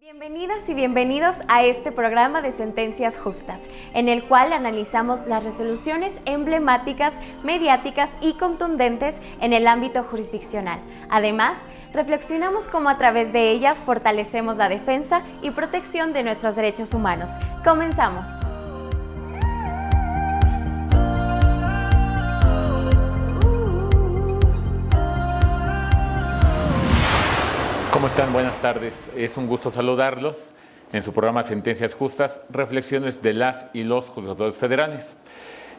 Bienvenidas y bienvenidos a este programa de Sentencias Justas, en el cual analizamos las resoluciones emblemáticas, mediáticas y contundentes en el ámbito jurisdiccional. Además, reflexionamos cómo a través de ellas fortalecemos la defensa y protección de nuestros derechos humanos. ¡Comenzamos! ¿Cómo están? Buenas tardes. Es un gusto saludarlos en su programa Sentencias Justas, reflexiones de las y los juzgadores federales.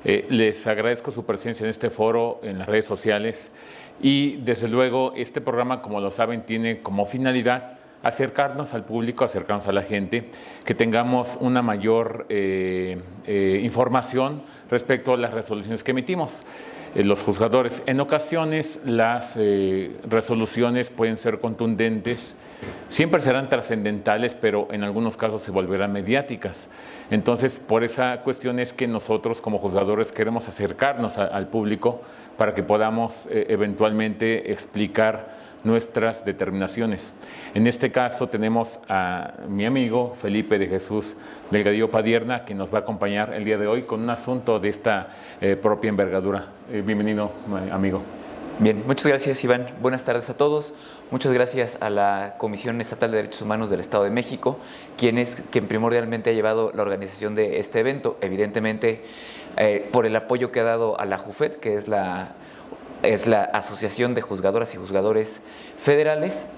Les agradezco su presencia en este foro, en las redes sociales y desde luego este programa, como lo saben, tiene como finalidad acercarnos al público, acercarnos a la gente, que tengamos una mayor información respecto a las resoluciones que emitimos. Los juzgadores. En ocasiones las resoluciones pueden ser contundentes, siempre serán trascendentales, pero en algunos casos se volverán mediáticas. Entonces, por esa cuestión es que nosotros como juzgadores queremos acercarnos al público para que podamos eventualmente explicar nuestras determinaciones. En este caso tenemos a mi amigo Felipe de Jesús Delgadillo Padierna, que nos va a acompañar el día de hoy con un asunto de esta propia envergadura. Bienvenido, amigo. Bien, muchas gracias, Iván. Buenas tardes a todos. Muchas gracias a la Comisión Estatal de Derechos Humanos del Estado de México, quien primordialmente ha llevado la organización de este evento, evidentemente por el apoyo que ha dado a la JUFED, que es la Asociación de Juzgadoras y Juzgadores Federales,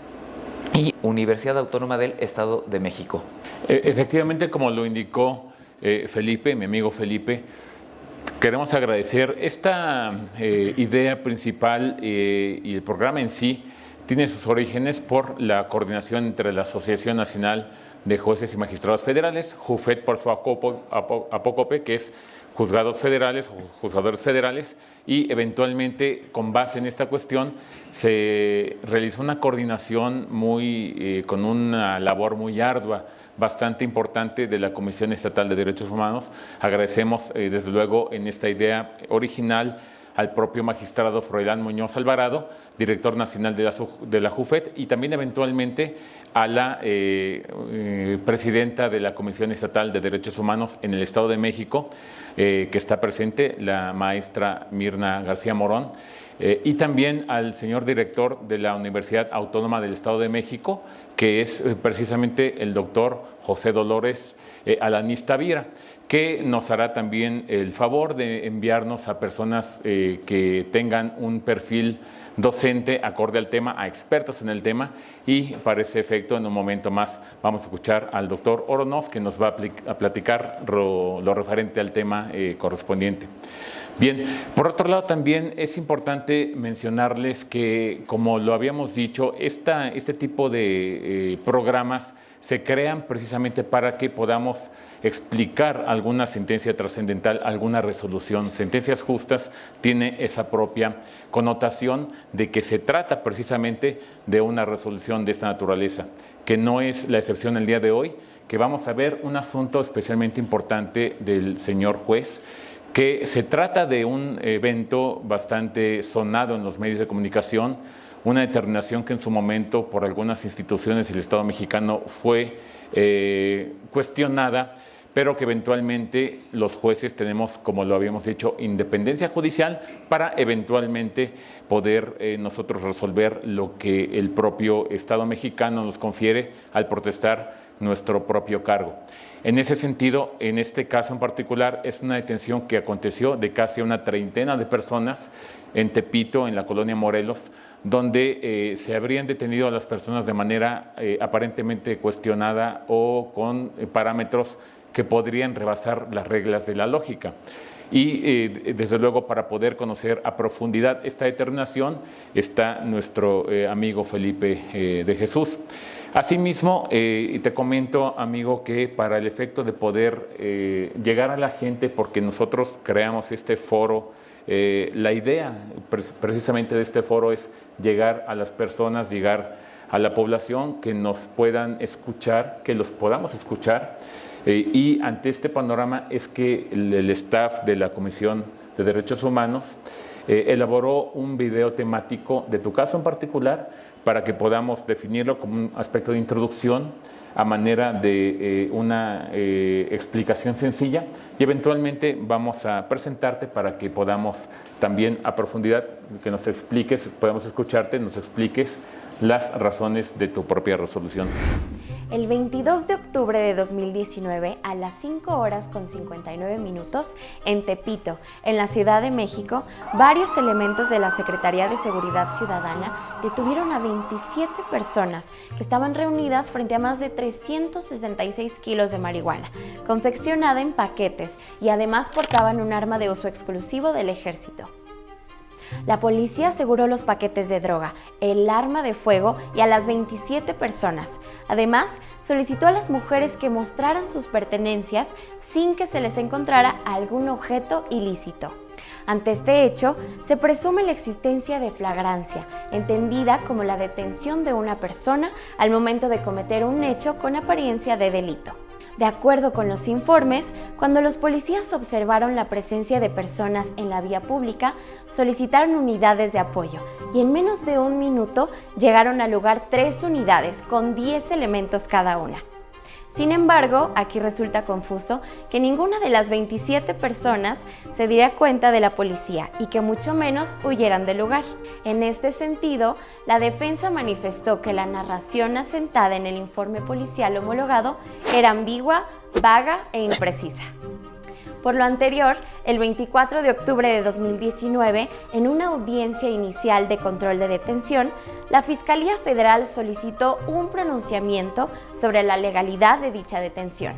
y Universidad Autónoma del Estado de México. Efectivamente, como lo indicó Felipe, mi amigo Felipe, queremos agradecer esta idea principal y el programa en sí tiene sus orígenes por la coordinación entre la Asociación Nacional de Jueces y Magistrados Federales, JUFED por su apócope, que es juzgados federales o juzgadores federales, y eventualmente con base en esta cuestión se realizó una coordinación con una labor muy ardua, bastante importante de la Comisión Estatal de Derechos Humanos. Agradecemos desde luego en esta idea original al propio magistrado Froilán Muñoz Alvarado, director nacional de la JUFED, y también eventualmente a la presidenta de la Comisión Estatal de Derechos Humanos en el Estado de México, que está presente, la maestra Mirna García Morón, y también al señor director de la Universidad Autónoma del Estado de México, que es precisamente el doctor José Dolores Alanís Tavira, que nos hará también el favor de enviarnos a personas que tengan un perfil docente acorde al tema, a expertos en el tema, y para ese efecto en un momento más vamos a escuchar al doctor Oronoz, que nos va a platicar lo referente al tema correspondiente. Bien, por otro lado también es importante mencionarles que, como lo habíamos dicho, este tipo de programas se crean precisamente para que podamos explicar alguna sentencia trascendental, alguna resolución. Sentencias Justas tiene esa propia connotación de que se trata precisamente de una resolución de esta naturaleza, que no es la excepción el día de hoy, que vamos a ver un asunto especialmente importante del señor juez, que se trata de un evento bastante sonado en los medios de comunicación, una determinación que en su momento por algunas instituciones del Estado mexicano fue cuestionada, pero que eventualmente los jueces tenemos, como lo habíamos dicho, independencia judicial para eventualmente poder nosotros resolver lo que el propio Estado mexicano nos confiere al protestar nuestro propio cargo. En ese sentido, en este caso en particular, es una detención que aconteció de casi una treintena de personas en Tepito, en la colonia Morelos, donde se habrían detenido a las personas de manera aparentemente cuestionada o con parámetros que podrían rebasar las reglas de la lógica. Y desde luego, para poder conocer a profundidad esta determinación está nuestro amigo Felipe de Jesús. Asimismo, te comento, amigo, que para el efecto de poder llegar a la gente, porque nosotros creamos este foro, la idea precisamente de este foro es llegar a las personas, llegar a la población, que nos puedan escuchar, que los podamos escuchar, y ante este panorama es que el staff de la Comisión de Derechos Humanos elaboró un video temático de tu caso en particular, para que podamos definirlo como un aspecto de introducción a manera de una explicación sencilla y eventualmente vamos a presentarte para que podamos también a profundidad que nos expliques, podamos escucharte, nos expliques las razones de tu propia resolución. El 22 de octubre de 2019, a las 5:59 en Tepito, en la Ciudad de México, varios elementos de la Secretaría de Seguridad Ciudadana detuvieron a 27 personas que estaban reunidas frente a más de 366 kilos de marihuana, confeccionada en paquetes, y además portaban un arma de uso exclusivo del Ejército. La policía aseguró los paquetes de droga, el arma de fuego y a las 27 personas. Además, solicitó a las mujeres que mostraran sus pertenencias sin que se les encontrara algún objeto ilícito. Ante este hecho, se presume la existencia de flagrancia, entendida como la detención de una persona al momento de cometer un hecho con apariencia de delito. De acuerdo con los informes, cuando los policías observaron la presencia de personas en la vía pública, solicitaron unidades de apoyo y en menos de un minuto llegaron al lugar 3 unidades con 10 elementos cada una. Sin embargo, aquí resulta confuso que ninguna de las 27 personas se diera cuenta de la policía y que mucho menos huyeran del lugar. En este sentido, la defensa manifestó que la narración asentada en el informe policial homologado era ambigua, vaga e imprecisa. Por lo anterior, el 24 de octubre de 2019, en una audiencia inicial de control de detención, la Fiscalía Federal solicitó un pronunciamiento sobre la legalidad de dicha detención,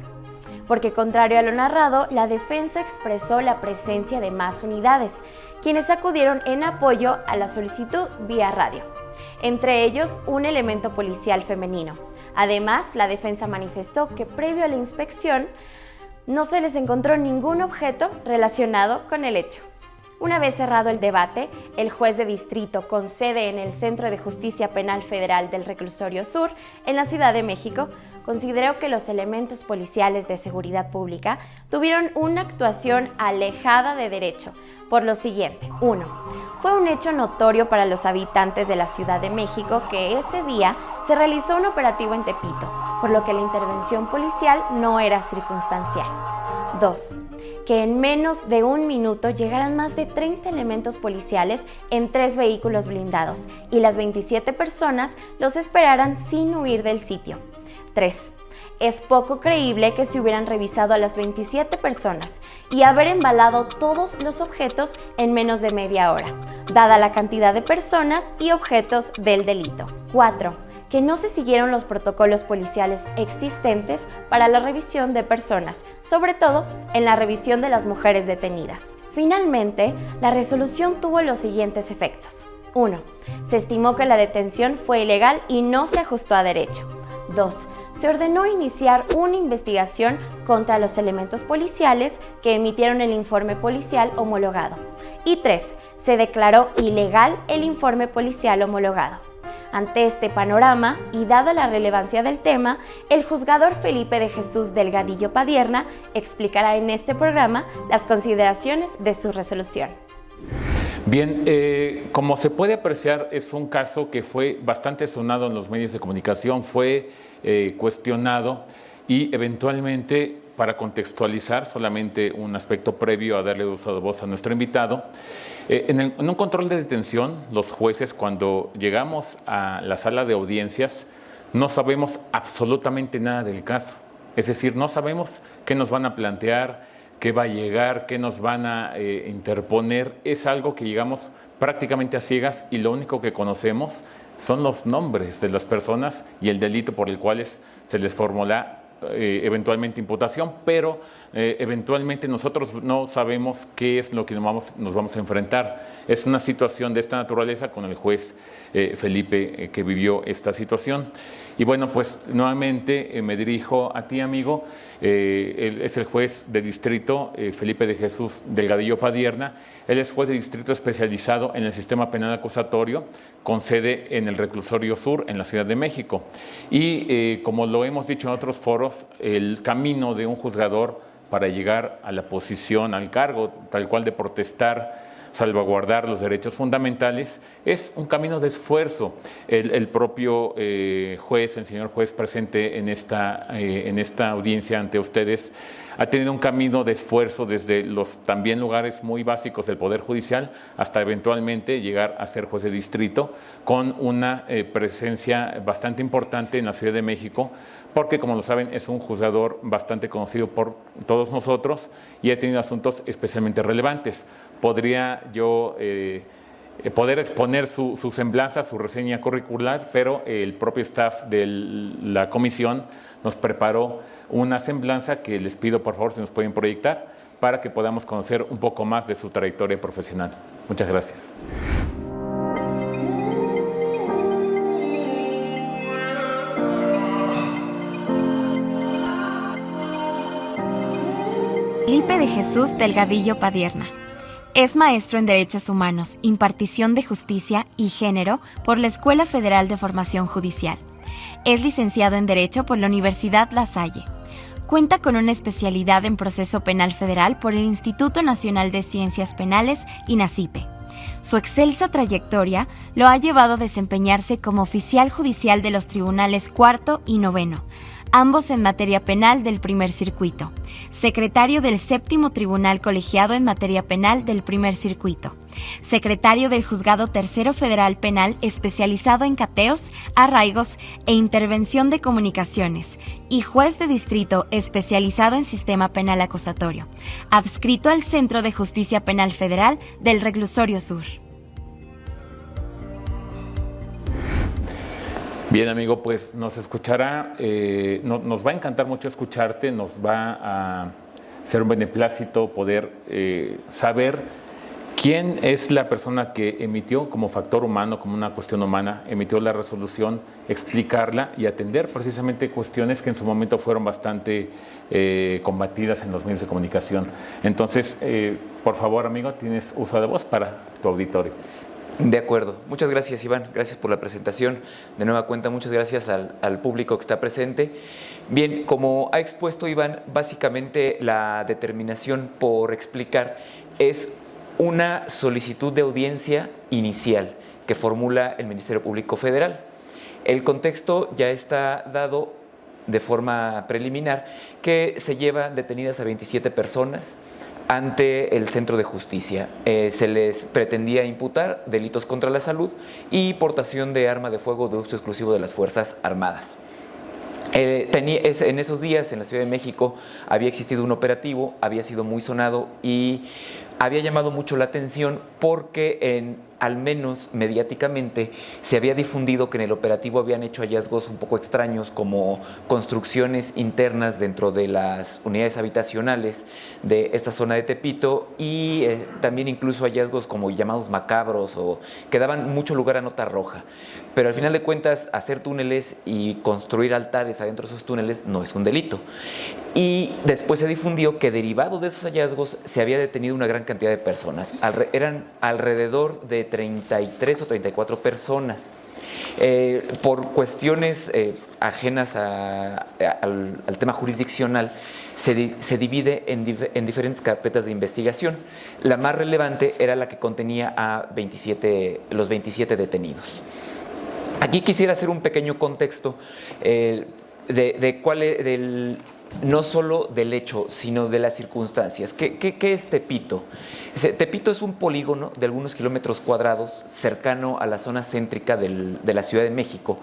porque contrario a lo narrado, la defensa expresó la presencia de más unidades, quienes acudieron en apoyo a la solicitud vía radio, entre ellos un elemento policial femenino. Además, la defensa manifestó que previo a la inspección, no se les encontró ningún objeto relacionado con el hecho. Una vez cerrado el debate, el juez de distrito con sede en el Centro de Justicia Penal Federal del Reclusorio Sur, en la Ciudad de México, consideró que los elementos policiales de seguridad pública tuvieron una actuación alejada de derecho, por lo siguiente. 1. Fue un hecho notorio para los habitantes de la Ciudad de México que ese día se realizó un operativo en Tepito, por lo que la intervención policial no era circunstancial. 2. Que en menos de un minuto llegaran más de 30 elementos policiales en 3 vehículos blindados y las 27 personas los esperaran sin huir del sitio. 3. Es poco creíble que se hubieran revisado a las 27 personas y haber embalado todos los objetos en menos de media hora, dada la cantidad de personas y objetos del delito. 4. Que no se siguieron los protocolos policiales existentes para la revisión de personas, sobre todo en la revisión de las mujeres detenidas. Finalmente, la resolución tuvo los siguientes efectos. 1. Se estimó que la detención fue ilegal y no se ajustó a derecho. 2. Se ordenó iniciar una investigación contra los elementos policiales que emitieron el informe policial homologado. Y 3. Se declaró ilegal el informe policial homologado. Ante este panorama, y dada la relevancia del tema, el juzgador Felipe de Jesús Delgadillo Padierna explicará en este programa las consideraciones de su resolución. Bien, como se puede apreciar, es un caso que fue bastante sonado en los medios de comunicación, fue cuestionado y eventualmente, para contextualizar solamente un aspecto previo a darle uso de voz a nuestro invitado, en un control de detención, los jueces, cuando llegamos a la sala de audiencias, no sabemos absolutamente nada del caso. Es decir, no sabemos qué nos van a plantear, qué va a llegar, qué nos van a interponer. Es algo que llegamos prácticamente a ciegas y lo único que conocemos son los nombres de las personas y el delito por el cual se les formula eventualmente imputación, pero eventualmente nosotros no sabemos qué es lo que nos vamos a enfrentar. Es una situación de esta naturaleza con el juez Felipe que vivió esta situación. Y bueno, pues nuevamente me dirijo a ti, amigo. Él es el juez de distrito Felipe de Jesús Delgadillo Padierna. Él es juez de distrito especializado en el sistema penal acusatorio, con sede en el Reclusorio Sur, en la Ciudad de México. Y como lo hemos dicho en otros foros, el camino de un juzgador para llegar a la posición, al cargo, tal cual de protestar salvaguardar los derechos fundamentales, es un camino de esfuerzo. El propio juez, el señor juez presente en esta audiencia ante ustedes, ha tenido un camino de esfuerzo desde los también lugares muy básicos del Poder Judicial hasta eventualmente llegar a ser juez de distrito, con una presencia bastante importante en la Ciudad de México, porque, como lo saben, es un juzgador bastante conocido por todos nosotros y ha tenido asuntos especialmente relevantes. Podría yo poder exponer su semblanza, su reseña curricular, pero el propio staff de la comisión nos preparó una semblanza que les pido, por favor, si nos pueden proyectar, para que podamos conocer un poco más de su trayectoria profesional. Muchas gracias. Felipe de Jesús Delgadillo Padierna. Es maestro en Derechos Humanos, Impartición de Justicia y Género por la Escuela Federal de Formación Judicial. Es licenciado en Derecho por la Universidad La Salle. Cuenta con una especialidad en Proceso Penal Federal por el Instituto Nacional de Ciencias Penales, INACIPE. Su excelsa trayectoria lo ha llevado a desempeñarse como oficial judicial de los tribunales cuarto y noveno, ambos en materia penal del primer circuito, secretario del séptimo tribunal colegiado en materia penal del primer circuito, secretario del Juzgado Tercero Federal Penal especializado en cateos, arraigos e intervención de comunicaciones, y juez de distrito especializado en sistema penal acusatorio, adscrito al Centro de Justicia Penal Federal del Reclusorio Sur. Bien, amigo, pues nos escuchará, nos va a encantar mucho escucharte, nos va a ser un beneplácito poder saber quién es la persona que emitió como factor humano, como una cuestión humana, emitió la resolución, explicarla y atender precisamente cuestiones que en su momento fueron bastante combatidas en los medios de comunicación. Entonces, por favor, amigo, tienes uso de voz para tu auditorio. De acuerdo. Muchas gracias, Iván. Gracias por la presentación. De nueva cuenta, muchas gracias al público que está presente. Bien, como ha expuesto Iván, básicamente la determinación por explicar es una solicitud de audiencia inicial que formula el Ministerio Público Federal. El contexto ya está dado de forma preliminar, que se llevan detenidas a 27 personas ante el Centro de Justicia. Se les pretendía imputar delitos contra la salud y portación de arma de fuego de uso exclusivo de las Fuerzas Armadas. En esos días en la Ciudad de México había existido un operativo, había sido muy sonado y había llamado mucho la atención porque al menos mediáticamente se había difundido que en el operativo habían hecho hallazgos un poco extraños, como construcciones internas dentro de las unidades habitacionales de esta zona de Tepito y también incluso hallazgos como llamados macabros o que daban mucho lugar a nota roja. Pero al final de cuentas, hacer túneles y construir altares adentro de esos túneles no es un delito. Y después se difundió que derivado de esos hallazgos se había detenido una gran cantidad de personas. Eran alrededor de 33 o 34 personas. Por cuestiones ajenas al tema jurisdiccional, se divide en diferentes carpetas de investigación. La más relevante era la que contenía a los 27 detenidos. Aquí quisiera hacer un pequeño contexto no solo del hecho, sino de las circunstancias. ¿Qué es Tepito? Tepito es un polígono de algunos kilómetros cuadrados cercano a la zona céntrica de la Ciudad de México,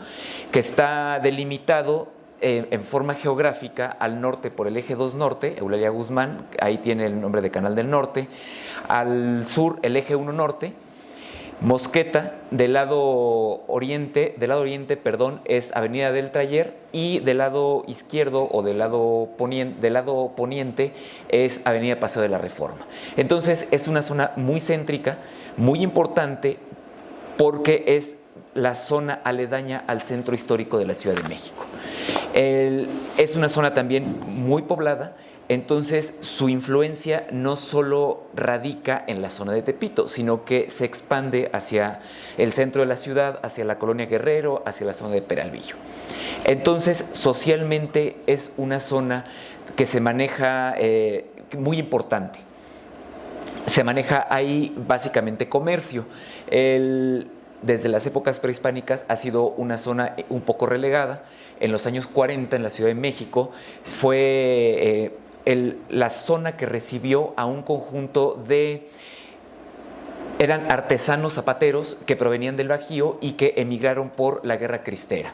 que está delimitado en forma geográfica al norte por el eje 2 norte, Eulalia Guzmán, ahí tiene el nombre de Canal del Norte, al sur el eje 1 norte, Mosqueta, del lado oriente, es Avenida del Taller, y del lado izquierdo o del lado poniente es Avenida Paseo de la Reforma. Entonces es una zona muy céntrica, muy importante, porque es la zona aledaña al centro histórico de la Ciudad de México. Es una zona también muy poblada. Entonces, su influencia no solo radica en la zona de Tepito, sino que se expande hacia el centro de la ciudad, hacia la colonia Guerrero, hacia la zona de Peralvillo. Entonces, socialmente es una zona que se maneja muy importante. se maneja ahí básicamente comercio. Desde las épocas prehispánicas ha sido una zona un poco relegada. En los años 40 en la Ciudad de México fue la zona que recibió a un conjunto eran artesanos zapateros que provenían del Bajío y que emigraron por la Guerra Cristera.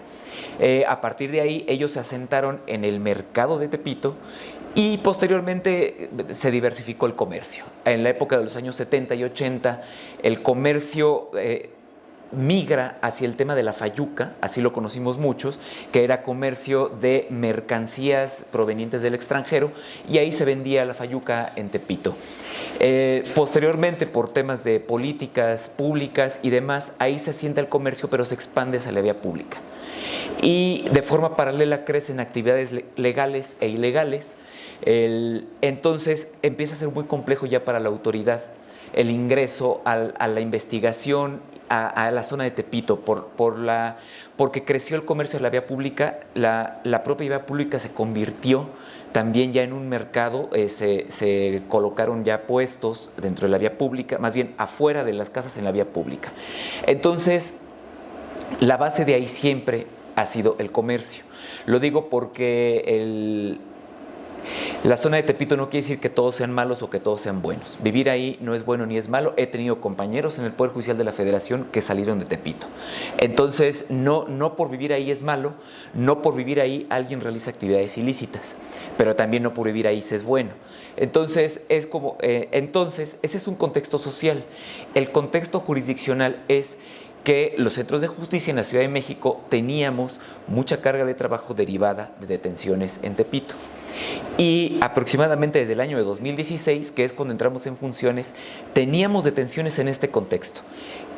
A partir de ahí ellos se asentaron en el mercado de Tepito y posteriormente se diversificó el comercio. En la época de los años 70 y 80 el comercio migra hacia el tema de la fayuca, así lo conocimos muchos, que era comercio de mercancías provenientes del extranjero, y ahí se vendía la fayuca en Tepito. Posteriormente, por temas de políticas públicas y demás, ahí se asienta el comercio, pero se expande hacia la vía pública. Y de forma paralela crecen actividades legales e ilegales. Entonces empieza a ser muy complejo ya para la autoridad el ingreso a la investigación a la zona de Tepito, porque creció el comercio en la vía pública. La propia vía pública se convirtió también ya en un mercado, se colocaron ya puestos dentro de la vía pública, más bien afuera de las casas en la vía pública. Entonces, la base de ahí siempre ha sido el comercio. Lo digo porque la zona de Tepito no quiere decir que todos sean malos o que todos sean buenos. Vivir ahí no es bueno ni es malo. He tenido compañeros en el Poder Judicial de la Federación que salieron de Tepito. Entonces, no por vivir ahí es malo, no por vivir ahí alguien realiza actividades ilícitas, pero también no por vivir ahí se es bueno. Entonces, ese es un contexto social. El contexto jurisdiccional es que los centros de justicia en la Ciudad de México teníamos mucha carga de trabajo derivada de detenciones en Tepito. Y aproximadamente desde el año de 2016, que es cuando entramos en funciones, teníamos detenciones en este contexto,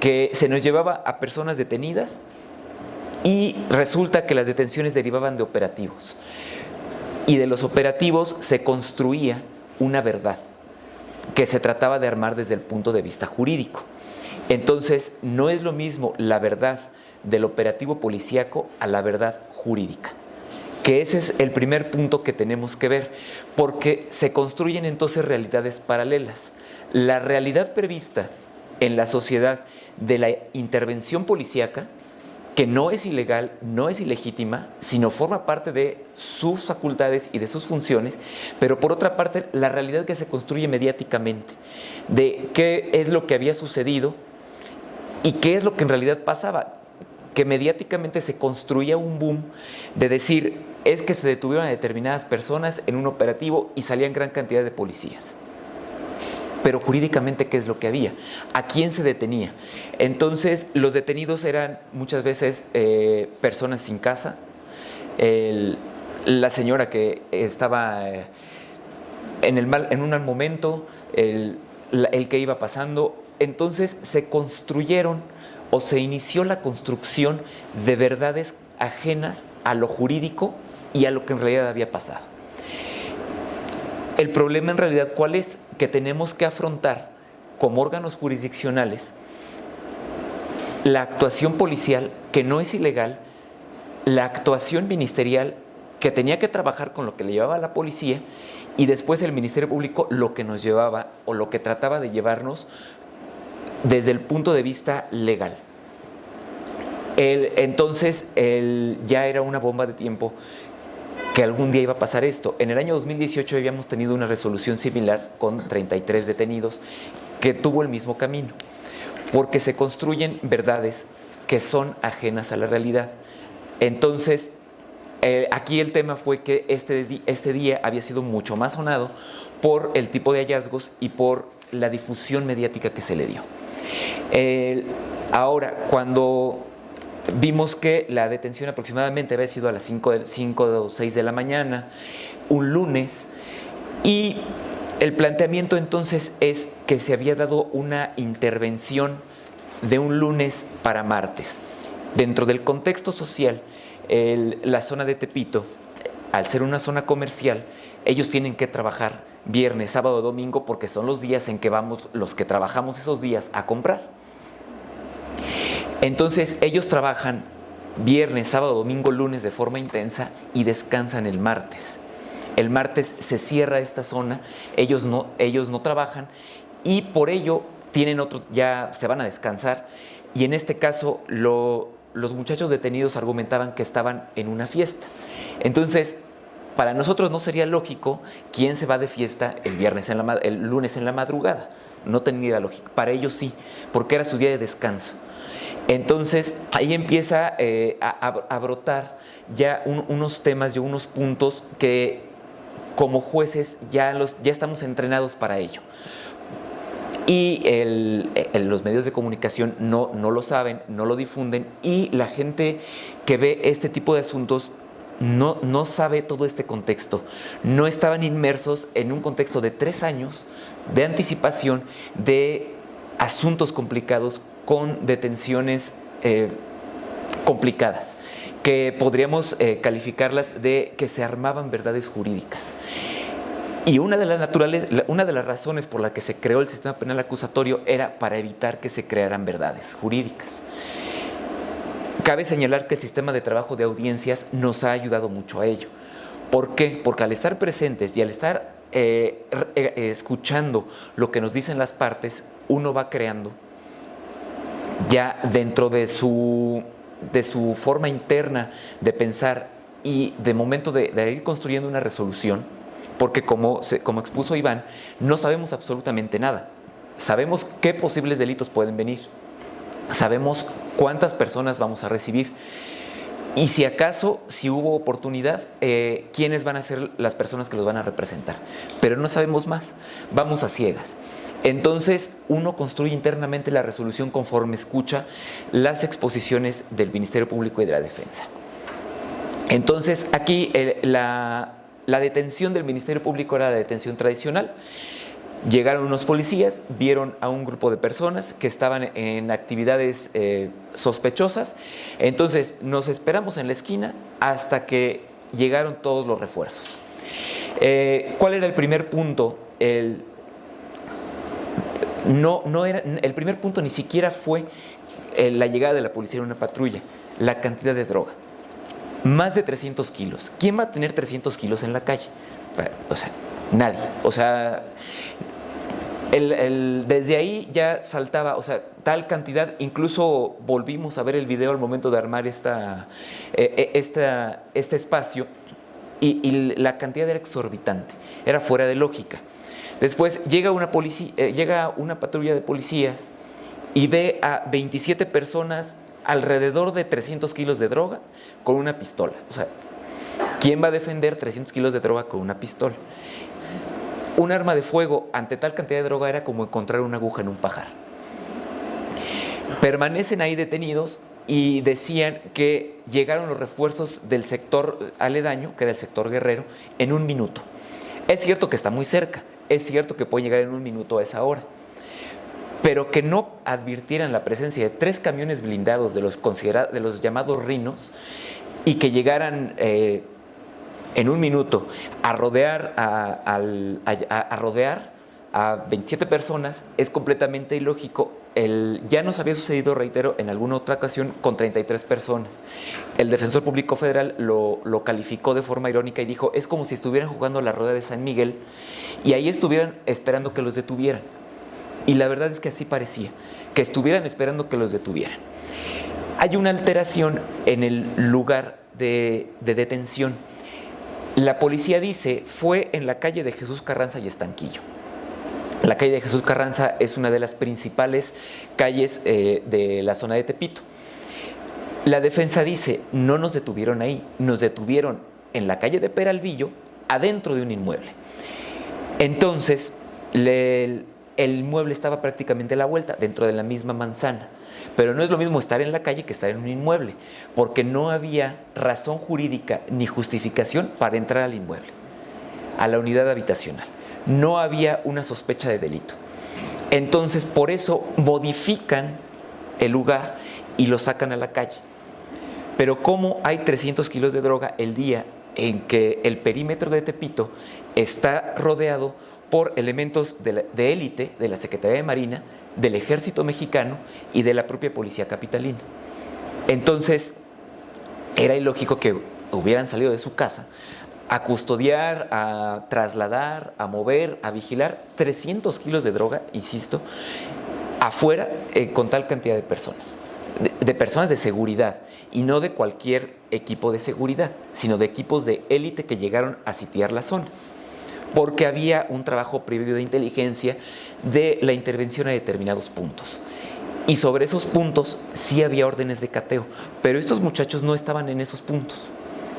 que se nos llevaba a personas detenidas y resulta que las detenciones derivaban de operativos. Y de los operativos se construía una verdad que se trataba de armar desde el punto de vista jurídico. Entonces, no es lo mismo la verdad del operativo policíaco a la verdad jurídica, que ese es el primer punto que tenemos que ver, porque se construyen entonces realidades paralelas. La realidad prevista en la sociedad de la intervención policíaca, que no es ilegal, no es ilegítima, sino forma parte de sus facultades y de sus funciones, pero por otra parte la realidad que se construye mediáticamente, de qué es lo que había sucedido y qué es lo que en realidad pasaba, que mediáticamente se construía un boom de decir, es que se detuvieron a determinadas personas en un operativo y salían gran cantidad de policías. Pero jurídicamente, ¿qué es lo que había? ¿A quién se detenía? Entonces, los detenidos eran muchas veces personas sin casa, la señora que estaba en un mal momento, el que iba pasando. Entonces, se construyeron o se inició la construcción de verdades ajenas a lo jurídico y a lo que en realidad había pasado. El problema en realidad, ¿cuál es? Que tenemos que afrontar como órganos jurisdiccionales la actuación policial, que no es ilegal, la actuación ministerial, que tenía que trabajar con lo que le llevaba a la policía, y después el Ministerio Público lo que nos llevaba o lo que trataba de llevarnos desde el punto de vista legal. Entonces, ya era una bomba de tiempo que algún día iba a pasar esto. En el año 2018 habíamos tenido una resolución similar con 33 detenidos que tuvo el mismo camino, porque se construyen verdades que son ajenas a la realidad. Entonces, aquí el tema fue que este día había sido mucho más sonado por el tipo de hallazgos y por la difusión mediática que se le dio. Ahora, cuando vimos que la detención aproximadamente había sido a las 5 o 6 de la mañana, un lunes, y el planteamiento entonces es que se había dado una intervención de un lunes para martes. Dentro del contexto social, la zona de Tepito, al ser una zona comercial, ellos tienen que trabajar viernes, sábado, domingo, porque son los días en que vamos los que trabajamos esos días a comprar. Entonces ellos trabajan viernes, sábado, domingo, lunes de forma intensa y descansan el martes. El martes se cierra esta zona, ellos no trabajan y por ello tienen otro, ya se van a descansar, y en este caso los muchachos detenidos argumentaban que estaban en una fiesta. Entonces, para nosotros no sería lógico quién se va de fiesta el lunes en la madrugada. No tendría lógica. Para ellos sí, porque era su día de descanso. Entonces, ahí empieza a brotar ya unos temas y unos puntos que como jueces ya estamos entrenados para ello. Y los medios de comunicación no lo saben, no lo difunden, y la gente que ve este tipo de asuntos no sabe todo este contexto. No estaban inmersos en un contexto de 3 años de anticipación de asuntos complicados con detenciones complicadas, que podríamos calificarlas de que se armaban verdades jurídicas. Y una de las razones por la que se creó el sistema penal acusatorio era para evitar que se crearan verdades jurídicas. Cabe señalar que el sistema de trabajo de audiencias nos ha ayudado mucho a ello. ¿Por qué? Porque al estar presentes y al estar escuchando lo que nos dicen las partes, uno va creando ya dentro de su forma interna de pensar y de momento de ir construyendo una resolución. Porque como expuso Iván, no sabemos absolutamente nada. Sabemos qué posibles delitos pueden venir. Sabemos cuántas personas vamos a recibir. Y si acaso, si hubo oportunidad, quiénes van a ser las personas que los van a representar. Pero no sabemos más. Vamos a ciegas. Entonces, uno construye internamente la resolución conforme escucha las exposiciones del Ministerio Público y de la Defensa. Entonces, aquí la detención del Ministerio Público era la detención tradicional. Llegaron unos policías, vieron a un grupo de personas que estaban en actividades sospechosas. Entonces nos esperamos en la esquina hasta que llegaron todos los refuerzos. ¿Cuál era el primer punto? El primer punto ni siquiera fue la llegada de la policía en una patrulla, la cantidad de droga. Más de 300 kilos. ¿Quién va a tener 300 kilos en la calle? O sea, nadie. O sea, desde ahí ya saltaba, o sea, tal cantidad. Incluso volvimos a ver el video al momento de armar este espacio y la cantidad era exorbitante. Era fuera de lógica. Después llega una patrulla de policías y ve a 27 personas, alrededor de 300 kilos de droga con una pistola. O sea, ¿quién va a defender 300 kilos de droga con una pistola? Un arma de fuego ante tal cantidad de droga era como encontrar una aguja en un pajar. Permanecen ahí detenidos y decían que llegaron los refuerzos del sector aledaño, que era el sector Guerrero, en 1 minuto. Es cierto que está muy cerca, es cierto que pueden llegar en 1 minuto a esa hora, pero que no advirtieran la presencia de 3 camiones blindados de los llamados rinos y que llegaran en 1 minuto a rodear a 27 personas es completamente ilógico. Ya nos había sucedido, reitero, en alguna otra ocasión con 33 personas. El Defensor Público Federal lo calificó de forma irónica y dijo: es como si estuvieran jugando la rueda de San Miguel y ahí estuvieran esperando que los detuvieran. Y la verdad es que así parecía, que estuvieran esperando que los detuvieran. Hay una alteración en el lugar de detención. La policía dice, fue en la calle de Jesús Carranza y Estanquillo. La calle de Jesús Carranza es una de las principales calles de la zona de Tepito. La defensa dice, no nos detuvieron ahí, nos detuvieron en la calle de Peralvillo, adentro de un inmueble. Entonces, el inmueble estaba prácticamente a la vuelta, dentro de la misma manzana. Pero no es lo mismo estar en la calle que estar en un inmueble, porque no había razón jurídica ni justificación para entrar al inmueble, a la unidad habitacional. No había una sospecha de delito. Entonces, por eso modifican el lugar y lo sacan a la calle. Pero ¿cómo hay 300 kilos de droga el día en que el perímetro de Tepito está rodeado por elementos de élite de la Secretaría de Marina, del Ejército Mexicano y de la propia Policía Capitalina? Entonces, era ilógico que hubieran salido de su casa a custodiar, a trasladar, a mover, a vigilar 300 kilos de droga, insisto, afuera con tal cantidad de personas, de personas de seguridad, y no de cualquier equipo de seguridad, sino de equipos de élite que llegaron a sitiar la zona, porque había un trabajo previo de inteligencia de la intervención a determinados puntos. Y sobre esos puntos sí había órdenes de cateo, pero estos muchachos no estaban en esos puntos,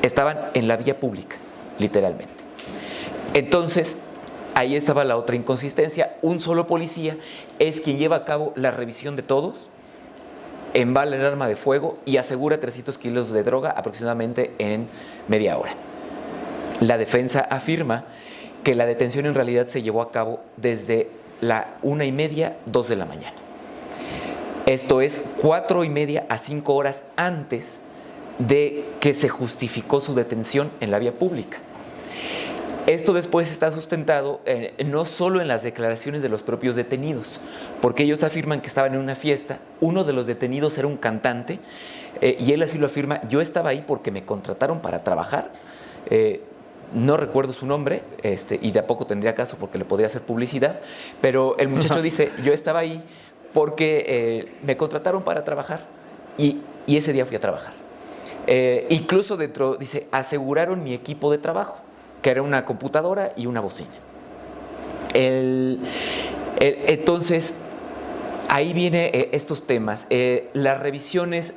estaban en la vía pública, literalmente. Entonces, ahí estaba la otra inconsistencia. Un solo policía es quien lleva a cabo la revisión de todos, embala el arma de fuego y asegura 300 kilos de droga aproximadamente en media hora. La defensa afirma que la detención en realidad se llevó a cabo desde la 1:30, 2 de la mañana. Esto es 4:30 a 5 horas antes de que se justificó su detención en la vía pública. Esto después está sustentado no solo en las declaraciones de los propios detenidos, porque ellos afirman que estaban en una fiesta. Uno de los detenidos era un cantante y él así lo afirma: yo estaba ahí porque me contrataron para trabajar. No recuerdo su nombre y de a poco tendría caso porque le podría hacer publicidad, pero el muchacho dice: yo estaba ahí porque me contrataron para trabajar y ese día fui a trabajar. Incluso dentro, dice, aseguraron mi equipo de trabajo, que era una computadora y una bocina. Entonces, ahí vienen estos temas. Las revisiones,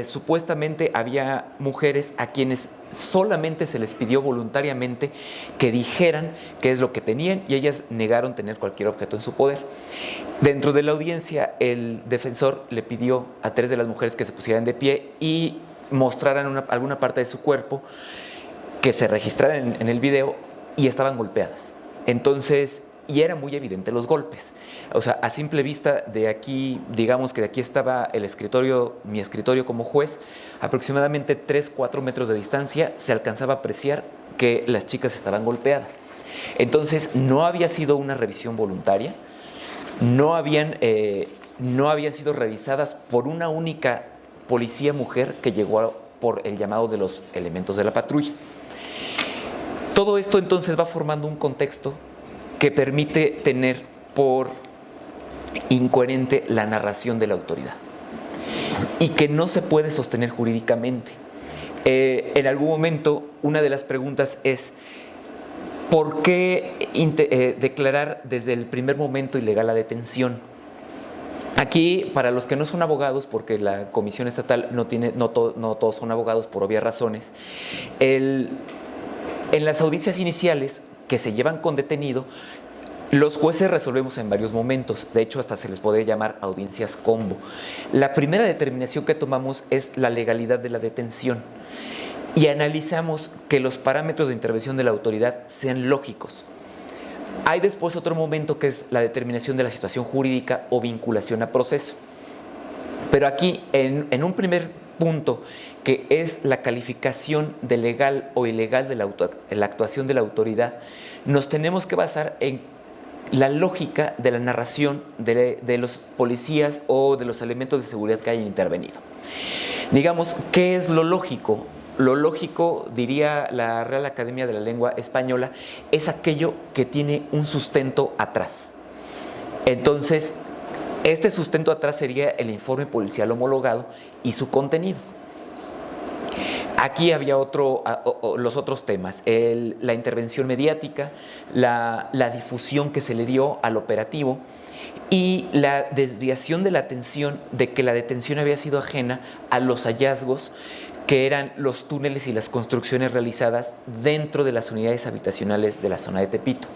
supuestamente había mujeres a quienes solamente se les pidió voluntariamente que dijeran qué es lo que tenían y ellas negaron tener cualquier objeto en su poder. Dentro de la audiencia, el defensor le pidió a 3 de las mujeres que se pusieran de pie y mostraran alguna parte de su cuerpo, que se registraran en el video, y estaban golpeadas. Entonces, y era muy evidente los golpes. O sea, a simple vista de aquí, digamos que de aquí estaba el escritorio, mi escritorio como juez, aproximadamente 3-4 metros de distancia se alcanzaba a apreciar que las chicas estaban golpeadas. Entonces, no había sido una revisión voluntaria, no habían sido revisadas por una única policía mujer que llegó por el llamado de los elementos de la patrulla. Todo esto entonces va formando un contexto que permite tener por incoherente la narración de la autoridad y que no se puede sostener jurídicamente. En algún momento, una de las preguntas es: ¿por qué declarar desde el primer momento ilegal la detención? Aquí, para los que no son abogados, porque la Comisión Estatal no todos son abogados por obvias razones, en las audiencias iniciales que se llevan con detenido, los jueces resolvemos en varios momentos. De hecho, hasta se les puede llamar audiencias combo. La primera determinación que tomamos es la legalidad de la detención y analizamos que los parámetros de intervención de la autoridad sean lógicos. Hay después otro momento que es la determinación de la situación jurídica o vinculación a proceso. Pero aquí, en un primer punto, que es la calificación de legal o ilegal de la actuación de la autoridad, nos tenemos que basar en la lógica de la narración de los policías o de los elementos de seguridad que hayan intervenido. Digamos, ¿qué es lo lógico? Lo lógico, diría la Real Academia de la Lengua Española, es aquello que tiene un sustento atrás. Entonces, este sustento atrás sería el informe policial homologado y su contenido. Aquí había los otros temas: la intervención mediática, la difusión que se le dio al operativo y la desviación de la atención de que la detención había sido ajena a los hallazgos que eran los túneles y las construcciones realizadas dentro de las unidades habitacionales de la zona de Tepito,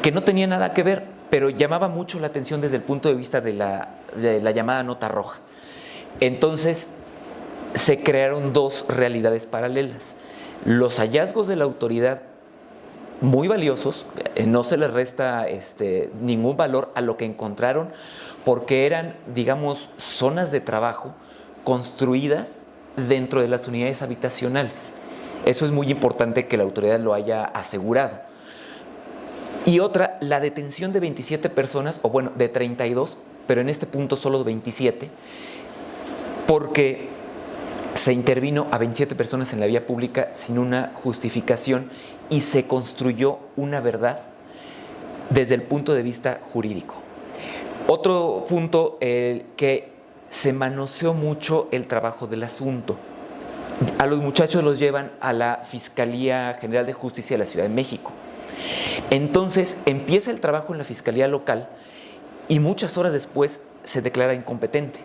que no tenía nada que ver, pero llamaba mucho la atención desde el punto de vista de la llamada nota roja. Entonces, se crearon 2 realidades paralelas: los hallazgos de la autoridad, muy valiosos, no se les resta ningún valor a lo que encontraron, porque eran, digamos, zonas de trabajo construidas dentro de las unidades habitacionales. Eso es muy importante que la autoridad lo haya asegurado. Y otra, la detención de 27 personas, o bueno, de 32, pero en este punto solo 27, porque se intervino a 27 personas en la vía pública sin una justificación y se construyó una verdad desde el punto de vista jurídico. Otro punto, que se manoseó mucho el trabajo del asunto. A los muchachos los llevan a la Fiscalía General de Justicia de la Ciudad de México. Entonces empieza el trabajo en la Fiscalía local y muchas horas después se declara incompetente,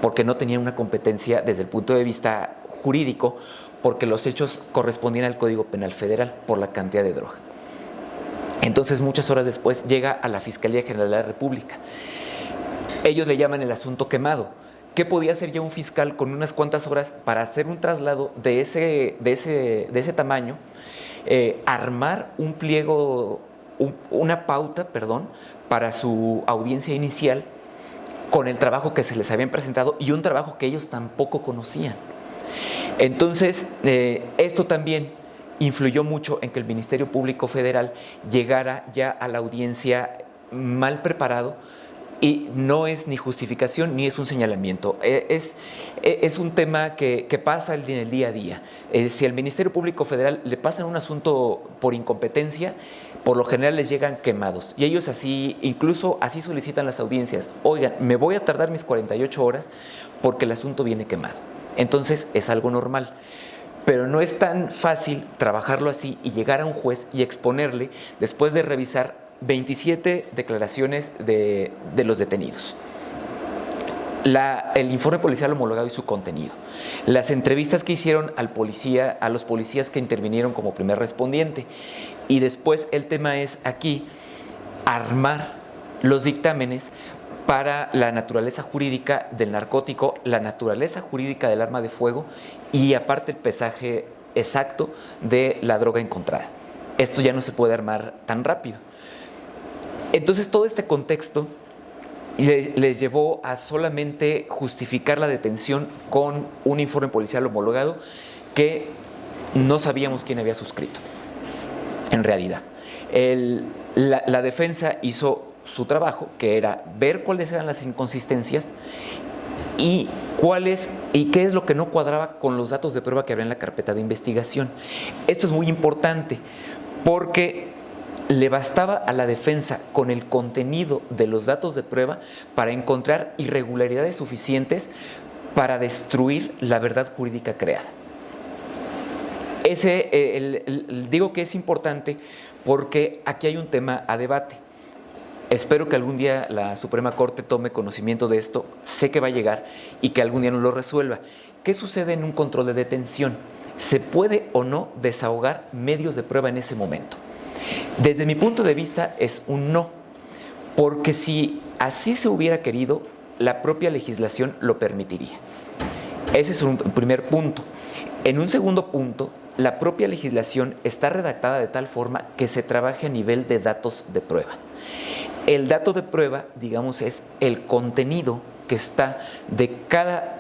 porque no tenía una competencia desde el punto de vista jurídico, porque los hechos correspondían al Código Penal Federal por la cantidad de droga. Entonces muchas horas después llega a la Fiscalía General de la República. Ellos le llaman el asunto quemado. ¿Qué podía hacer ya un fiscal con unas cuantas horas para hacer un traslado de ese tamaño? Armar un pliego, una pauta, para su audiencia inicial con el trabajo que se les habían presentado y un trabajo que ellos tampoco conocían. Entonces, esto también influyó mucho en que el Ministerio Público Federal llegara ya a la audiencia mal preparado, y no es ni justificación ni es un señalamiento. Es un tema que pasa en el día a día. Si al Ministerio Público Federal le pasan un asunto por incompetencia, por lo general les llegan quemados. Y ellos incluso así solicitan las audiencias. Oigan, me voy a tardar mis 48 horas porque el asunto viene quemado. Entonces es algo normal. Pero no es tan fácil trabajarlo así y llegar a un juez y exponerle, después de revisar 27 declaraciones de los detenidos, el informe policial homologado y su contenido, las entrevistas que hicieron a los policías que intervinieron como primer respondiente, y después el tema es aquí armar los dictámenes para la naturaleza jurídica del narcótico, la naturaleza jurídica del arma de fuego y aparte el pesaje exacto de la droga encontrada. Esto ya no se puede armar tan rápido. Entonces todo este contexto les llevó a solamente justificar la detención con un informe policial homologado que no sabíamos quién había suscrito, en realidad. La defensa hizo su trabajo, que era ver cuáles eran las inconsistencias y qué es lo que no cuadraba con los datos de prueba que había en la carpeta de investigación. Esto es muy importante porque le bastaba a la defensa con el contenido de los datos de prueba para encontrar irregularidades suficientes para destruir la verdad jurídica creada. Digo que es importante porque aquí hay un tema a debate. Espero que algún día la Suprema Corte tome conocimiento de esto, sé que va a llegar y que algún día nos lo resuelva. ¿Qué sucede en un control de detención? ¿Se puede o no desahogar medios de prueba en ese momento? Desde mi punto de vista es un no, porque si así se hubiera querido, la propia legislación lo permitiría. Ese es un primer punto. En un segundo punto, la propia legislación está redactada de tal forma que se trabaje a nivel de datos de prueba. El dato de prueba, digamos, es el contenido que está de cada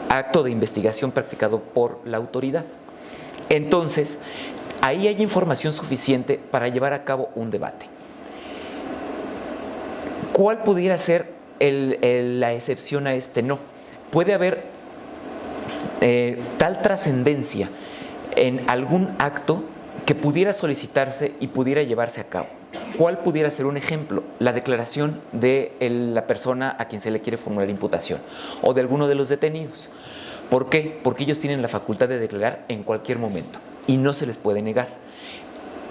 acto de investigación practicado por la autoridad. Entonces, ahí hay información suficiente para llevar a cabo un debate. ¿Cuál pudiera ser la excepción a este no? Puede haber tal trascendencia en algún acto que pudiera solicitarse y pudiera llevarse a cabo. ¿Cuál pudiera ser un ejemplo? La declaración de la persona a quien se le quiere formular imputación o de alguno de los detenidos. ¿Por qué? Porque ellos tienen la facultad de declarar en cualquier momento y no se les puede negar.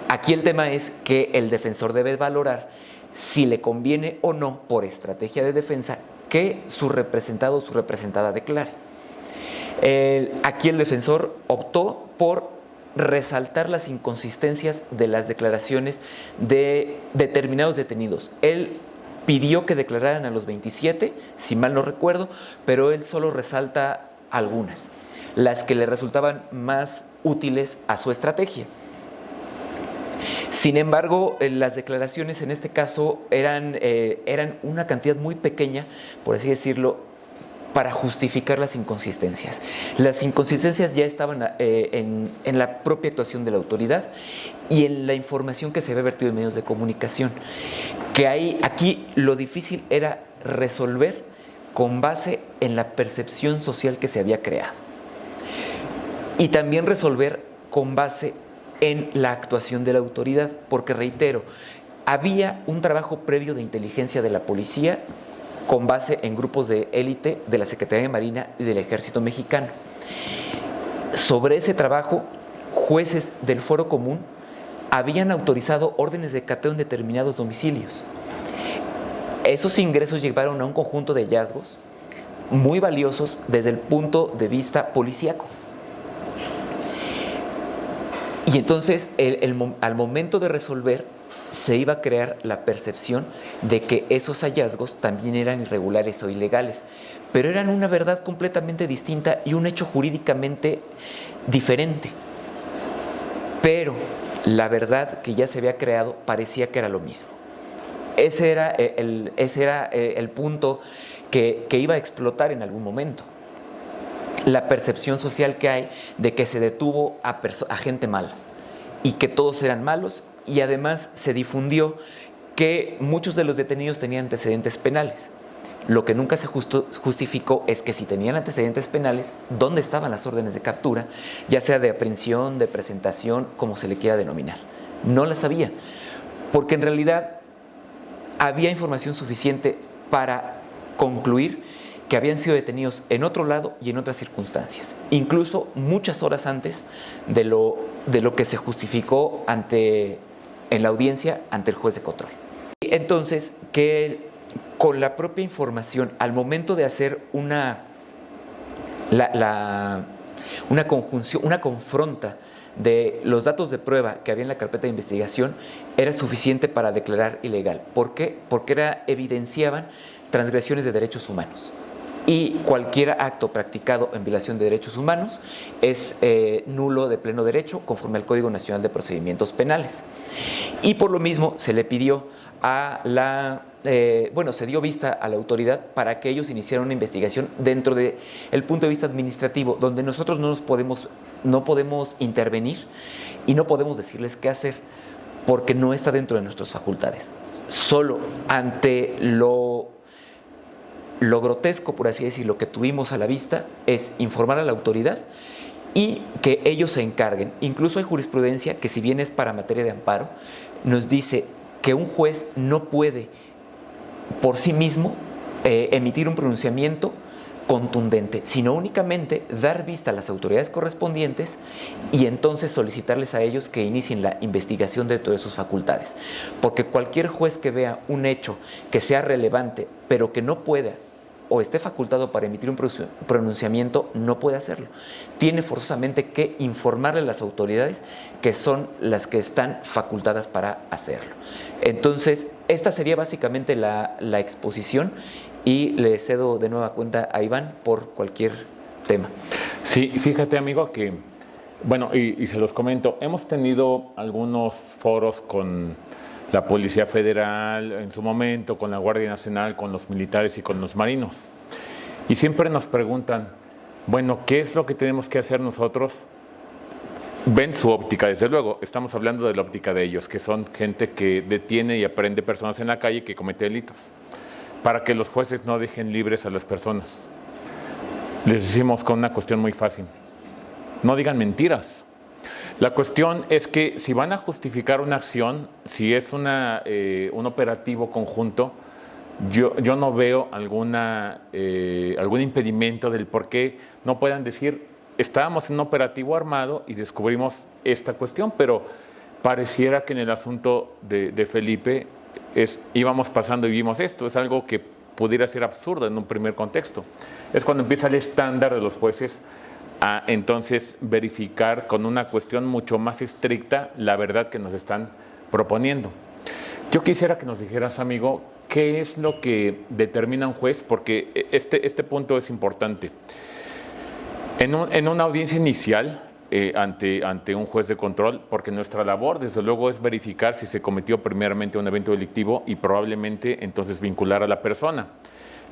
Aquí el tema es que el defensor debe valorar si le conviene o no, por estrategia de defensa, que su representado o su representada declare. Aquí el defensor optó por resaltar las inconsistencias de las declaraciones de determinados detenidos. Él pidió que declararan a los 27, si mal no recuerdo, pero él solo resalta algunas, las que le resultaban más útiles a su estrategia. Sin embargo, las declaraciones en este caso eran una cantidad muy pequeña, por así decirlo, para justificar las inconsistencias. Las inconsistencias ya estaban en la propia actuación de la autoridad y en la información que se había vertido en medios de comunicación. Aquí lo difícil era resolver con base en la percepción social que se había creado. y también resolver con base en la actuación de la autoridad, porque reitero, había un trabajo previo de inteligencia de la policía con base en grupos de élite de la Secretaría de Marina y del Ejército Mexicano. Sobre ese trabajo, jueces del Foro Común habían autorizado órdenes de cateo en determinados domicilios. Esos ingresos llevaron a un conjunto de hallazgos muy valiosos desde el punto de vista policíaco. Y entonces, al momento de resolver, se iba a crear la percepción de que esos hallazgos también eran irregulares o ilegales, pero eran una verdad completamente distinta y un hecho jurídicamente diferente. Pero la verdad que ya se había creado parecía que era lo mismo. Ese era el punto que iba a explotar en algún momento. La percepción social que hay de que se detuvo a gente mala y que todos eran malos, y además se difundió que muchos de los detenidos tenían antecedentes penales. Lo que nunca se justificó es que si tenían antecedentes penales, ¿dónde estaban las órdenes de captura? Ya sea de aprehensión, de presentación, como se le quiera denominar. No las había, porque en realidad había información suficiente para concluir que habían sido detenidos en otro lado y en otras circunstancias, incluso muchas horas antes de lo que se justificó en la audiencia ante el juez de control. Entonces, que con la propia información, al momento de hacer una conjunción, una confronta de los datos de prueba que había en la carpeta de investigación, era suficiente para declarar ilegal. ¿Por qué? Porque evidenciaban transgresiones de derechos humanos. Y cualquier acto practicado en violación de derechos humanos es nulo de pleno derecho conforme al Código Nacional de Procedimientos Penales. Y por lo mismo se le pidió se dio vista a la autoridad para que ellos iniciaran una investigación dentro del punto de vista administrativo, donde nosotros no podemos intervenir y no podemos decirles qué hacer, porque no está dentro de nuestras facultades. Solo ante lo grotesco, por así decirlo, que tuvimos a la vista, es informar a la autoridad y que ellos se encarguen. Incluso hay jurisprudencia que, si bien es para materia de amparo, nos dice que un juez no puede por sí mismo emitir un pronunciamiento contundente, sino únicamente dar vista a las autoridades correspondientes y entonces solicitarles a ellos que inicien la investigación dentro de sus facultades. Porque cualquier juez que vea un hecho que sea relevante, pero que no pueda o esté facultado para emitir un pronunciamiento, no puede hacerlo. Tiene forzosamente que informarle a las autoridades que son las que están facultadas para hacerlo. Entonces, esta sería básicamente la exposición, y le cedo de nueva cuenta a Iván por cualquier tema. Sí, fíjate, amigo, que, bueno, y se los comento, hemos tenido algunos foros con la Policía Federal en su momento, con la Guardia Nacional, con los militares y con los marinos. Y siempre nos preguntan, bueno, ¿qué es lo que tenemos que hacer nosotros? Ven su óptica, desde luego, estamos hablando de la óptica de ellos, que son gente que detiene y aprende personas en la calle que cometen delitos, para que los jueces no dejen libres a las personas. Les decimos con una cuestión muy fácil: no digan mentiras. La cuestión es que si van a justificar una acción, si es un operativo conjunto, yo no veo algún impedimento del por qué no puedan decir: estábamos en un operativo armado y descubrimos esta cuestión, pero pareciera que en el asunto de Felipe íbamos pasando y vimos esto. Es algo que pudiera ser absurdo en un primer contexto. Es cuando empieza el estándar de los jueces a entonces verificar con una cuestión mucho más estricta la verdad que nos están proponiendo. Yo quisiera que nos dijeras, amigo, qué es lo que determina un juez, porque este punto es importante. En una audiencia inicial ante un juez de control, porque nuestra labor, desde luego, es verificar si se cometió primeramente un evento delictivo y probablemente entonces vincular a la persona.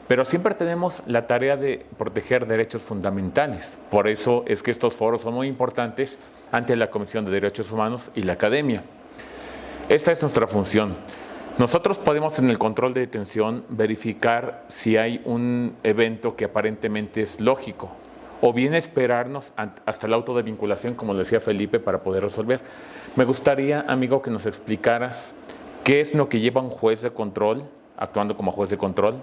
Pero siempre tenemos la tarea de proteger derechos fundamentales. Por eso es que estos foros son muy importantes ante la Comisión de Derechos Humanos y la Academia. Esa es nuestra función. Nosotros podemos, en el control de detención, verificar si hay un evento que aparentemente es lógico o bien esperarnos hasta el auto de vinculación, como lo decía Felipe, para poder resolver. Me gustaría, amigo, que nos explicaras qué es lo que lleva a un juez de control, actuando como juez de control,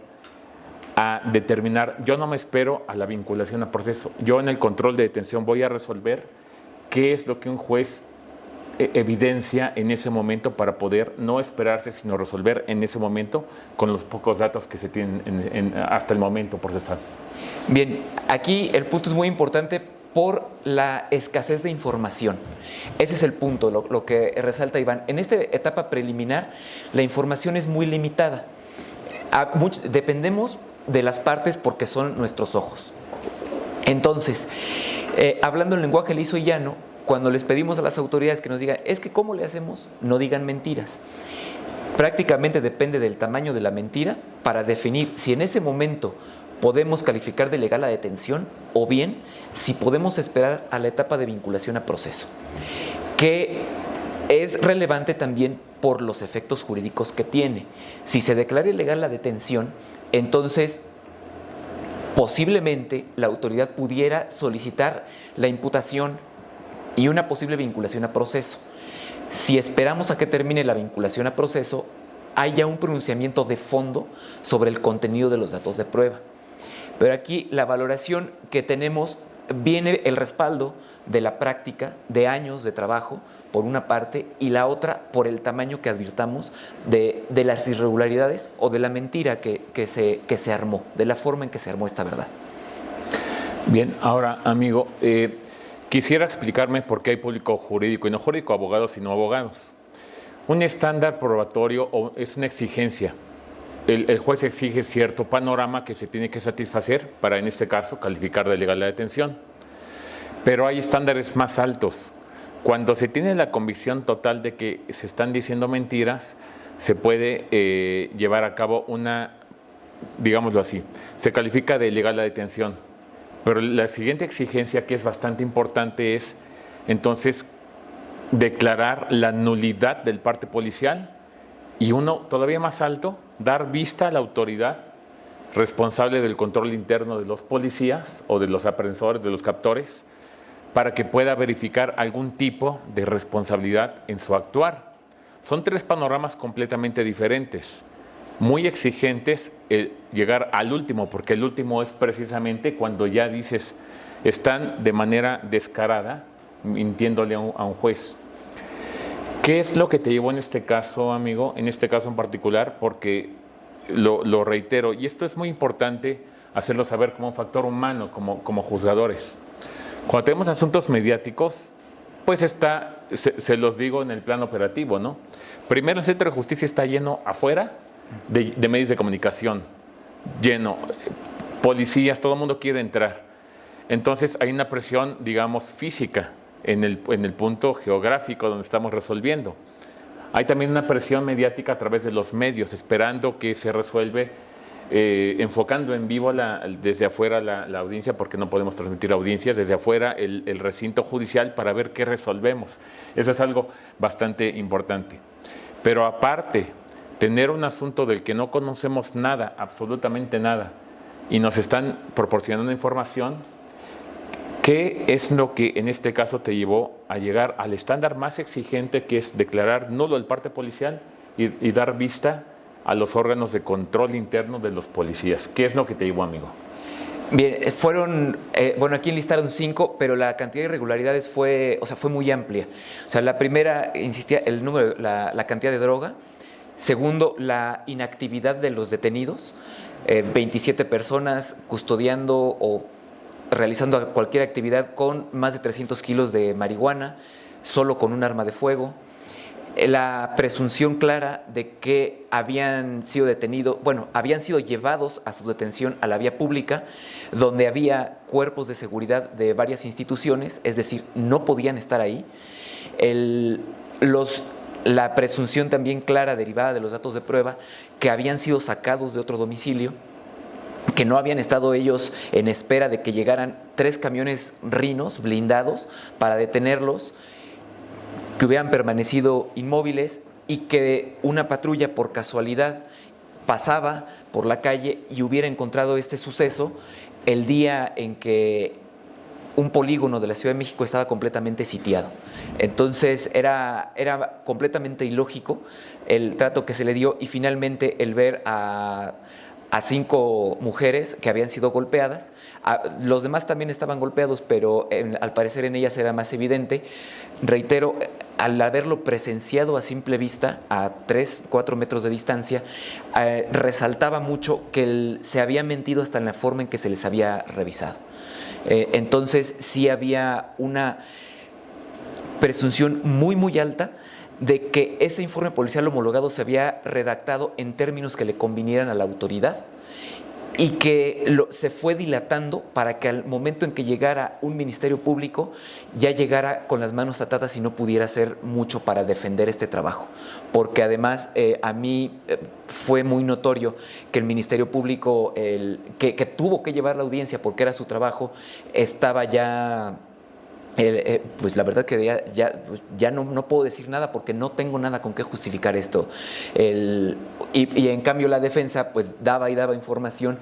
a determinar, yo no me espero a la vinculación a proceso, yo en el control de detención voy a resolver qué es lo que un juez evidencia en ese momento para poder no esperarse, sino resolver en ese momento con los pocos datos que se tienen hasta el momento procesal. Bien, aquí el punto es muy importante por la escasez de información. Ese es el punto, lo que resalta Iván. En esta etapa preliminar, la información es muy limitada. Dependemos de las partes porque son nuestros ojos. Entonces, hablando en lenguaje liso y llano, cuando les pedimos a las autoridades que nos digan, es que ¿cómo le hacemos? No digan mentiras. Prácticamente depende del tamaño de la mentira para definir si en ese momento podemos calificar de legal la detención o bien si podemos esperar a la etapa de vinculación a proceso, que es relevante también por los efectos jurídicos que tiene. Si se declara ilegal la detención, entonces posiblemente la autoridad pudiera solicitar la imputación y una posible vinculación a proceso. Si esperamos a que termine la vinculación a proceso, hay ya un pronunciamiento de fondo sobre el contenido de los datos de prueba. Pero aquí la valoración que tenemos viene el respaldo de la práctica de años de trabajo, por una parte, y la otra por el tamaño que advirtamos de las irregularidades o de la mentira que se armó, de la forma en que se armó esta verdad. Bien, ahora, amigo, quisiera explicarme por qué hay público jurídico y no jurídico, abogados y no abogados. Un estándar probatorio es una exigencia. El juez exige cierto panorama que se tiene que satisfacer para, en este caso, calificar de legal la detención. Pero hay estándares más altos. Cuando se tiene la convicción total de que se están diciendo mentiras, se puede llevar a cabo una, digámoslo así, se califica de ilegal la detención. Pero la siguiente exigencia, que es bastante importante, es entonces declarar la nulidad del parte policial y uno todavía más alto, dar vista a la autoridad responsable del control interno de los policías o de los aprensores, de los captores, para que pueda verificar algún tipo de responsabilidad en su actuar. Son tres panoramas completamente diferentes, muy exigentes llegar al último, porque el último es precisamente cuando ya dices, están de manera descarada mintiéndole a un juez. ¿Qué es lo que te llevó en este caso, amigo? En este caso en particular, porque lo reitero, y esto es muy importante hacerlo saber como un factor humano, como juzgadores. Cuando tenemos asuntos mediáticos, pues se los digo en el plano operativo, ¿no? Primero, el centro de justicia está lleno afuera de medios de comunicación, lleno, policías, todo el mundo quiere entrar. Entonces hay una presión, digamos, física en el punto geográfico donde estamos resolviendo. Hay también una presión mediática a través de los medios, esperando que se resuelve, enfocando en vivo desde afuera la audiencia, porque no podemos transmitir audiencias, desde afuera el recinto judicial para ver qué resolvemos. Eso es algo bastante importante. Pero aparte, tener un asunto del que no conocemos nada, absolutamente nada, y nos están proporcionando información, ¿qué es lo que en este caso te llevó a llegar al estándar más exigente, que es declarar nulo el parte policial y dar vista a los órganos de control interno de los policías? ¿Qué es lo que te llevó, amigo? Bien, aquí enlistaron 5, pero la cantidad de irregularidades fue muy amplia. O sea, la primera, insistía, el número, la cantidad de droga. Segundo, la inactividad de los detenidos. 27 personas custodiando o realizando cualquier actividad con más de 300 kilos de marihuana, solo con un arma de fuego. La presunción clara de que habían sido llevados a su detención a la vía pública, donde había cuerpos de seguridad de varias instituciones, es decir, no podían estar ahí. La presunción también clara derivada de los datos de prueba, que habían sido sacados de otro domicilio, que no habían estado ellos en espera de que llegaran 3 camiones Rhinos blindados para detenerlos, que hubieran permanecido inmóviles y que una patrulla por casualidad pasaba por la calle y hubiera encontrado este suceso el día en que un polígono de la Ciudad de México estaba completamente sitiado. Entonces era completamente ilógico el trato que se le dio, y finalmente el ver a 5 mujeres que habían sido golpeadas. Los demás también estaban golpeados, pero al parecer en ellas era más evidente. Reitero, al haberlo presenciado a simple vista, a 3-4 metros de distancia, resaltaba mucho que se había mentido hasta en la forma en que se les había revisado. Entonces sí había una presunción muy, muy alta de que ese informe policial homologado se había redactado en términos que le convinieran a la autoridad, y que se fue dilatando para que al momento en que llegara un ministerio público ya llegara con las manos atadas y no pudiera hacer mucho para defender este trabajo. Porque además a mí fue muy notorio que el ministerio público, que tuvo que llevar la audiencia porque era su trabajo, estaba ya... pues la verdad que ya no puedo decir nada porque no tengo nada con qué justificar esto. Y en cambio la defensa pues daba información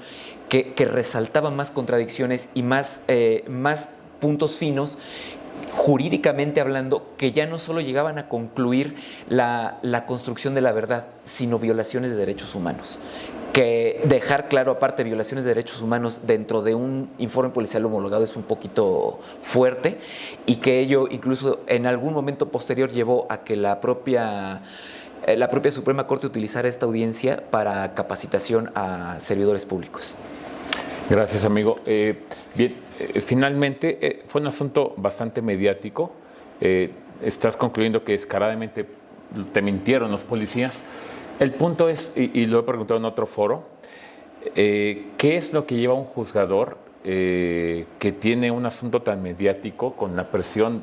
que resaltaba más contradicciones y más puntos finos, jurídicamente hablando, que ya no solo llegaban a concluir la construcción de la verdad, sino violaciones de derechos humanos. Que dejar claro, aparte, violaciones de derechos humanos dentro de un informe policial homologado es un poquito fuerte, y que ello incluso en algún momento posterior llevó a que la propia Suprema Corte utilizara esta audiencia para capacitación a servidores públicos. Gracias, amigo. Finalmente fue un asunto bastante mediático. Estás concluyendo que descaradamente te mintieron los policías. El punto es, y lo he preguntado en otro foro, ¿qué es lo que lleva a un juzgador que tiene un asunto tan mediático, con la presión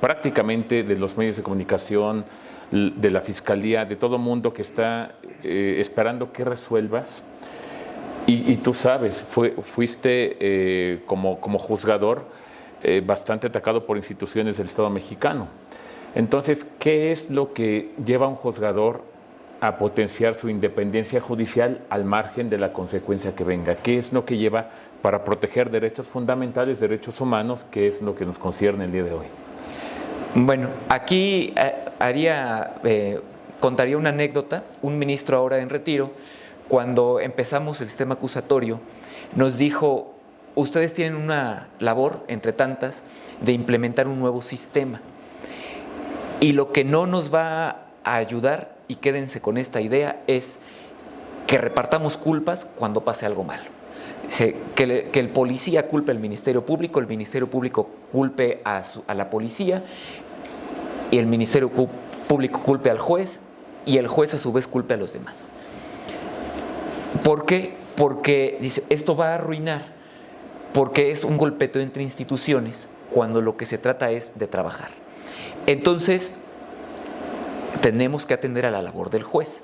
prácticamente de los medios de comunicación, de la fiscalía, de todo mundo que está esperando que resuelvas? Y tú sabes, fuiste como juzgador bastante atacado por instituciones del Estado mexicano. Entonces, ¿qué es lo que lleva a un juzgador a potenciar su independencia judicial al margen de la consecuencia que venga? ¿Qué es lo que lleva para proteger derechos fundamentales, derechos humanos, que es lo que nos concierne el día de hoy? Bueno, aquí contaría una anécdota. Un ministro ahora en retiro, cuando empezamos el sistema acusatorio, nos dijo: ustedes tienen una labor, entre tantas, de implementar un nuevo sistema. Y lo que no nos va a ayudar, y quédense con esta idea, es que repartamos culpas cuando pase algo malo. Que el policía culpe al Ministerio Público, el Ministerio Público culpe a la policía, y el Ministerio Público culpe al juez, y el juez a su vez culpe a los demás. ¿Por qué? Porque dice, esto va a arruinar, porque es un golpeteo entre instituciones, cuando lo que se trata es de trabajar. Entonces, tenemos que atender a la labor del juez.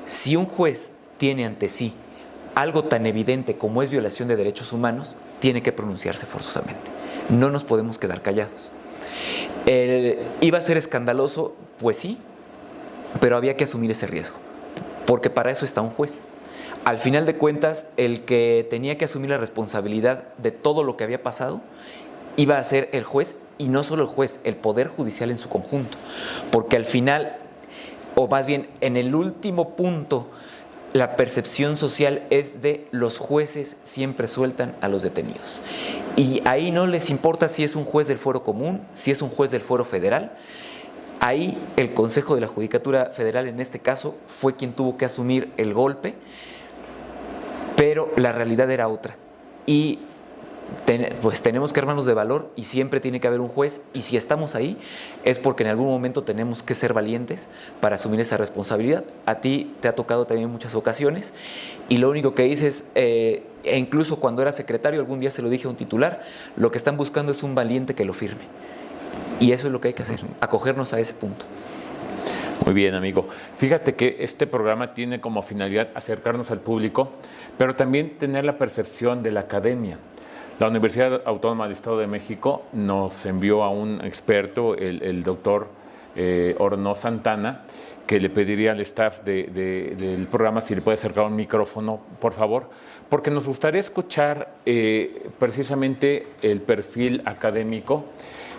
Si un juez tiene ante sí algo tan evidente como es violación de derechos humanos, tiene que pronunciarse forzosamente. No nos podemos quedar callados. ¿Iba a ser escandaloso? Pues sí, pero había que asumir ese riesgo, porque para eso está un juez. Al final de cuentas, el que tenía que asumir la responsabilidad de todo lo que había pasado iba a ser el juez, y no solo el juez, el Poder Judicial en su conjunto, porque al final, o más bien en el último punto, la percepción social es de los jueces siempre sueltan a los detenidos. Y ahí no les importa si es un juez del fuero común, si es un juez del fuero federal. Ahí el Consejo de la Judicatura Federal, en este caso, fue quien tuvo que asumir el golpe, pero la realidad era otra. Y pues tenemos que armarnos de valor, y siempre tiene que haber un juez, y si estamos ahí es porque en algún momento tenemos que ser valientes para asumir esa responsabilidad. A ti te ha tocado también en muchas ocasiones, y lo único que dices, e incluso cuando era secretario, algún día se lo dije a un titular, lo que están buscando es un valiente que lo firme, y eso es lo que hay que hacer, acogernos a ese punto. Muy bien, amigo. Fíjate que este programa tiene como finalidad acercarnos al público, pero también tener la percepción de la academia. La Universidad Autónoma del Estado de México nos envió a un experto, el doctor Oronoz Santana, que le pediría al staff del programa si le puede acercar un micrófono, por favor, porque nos gustaría escuchar precisamente el perfil académico,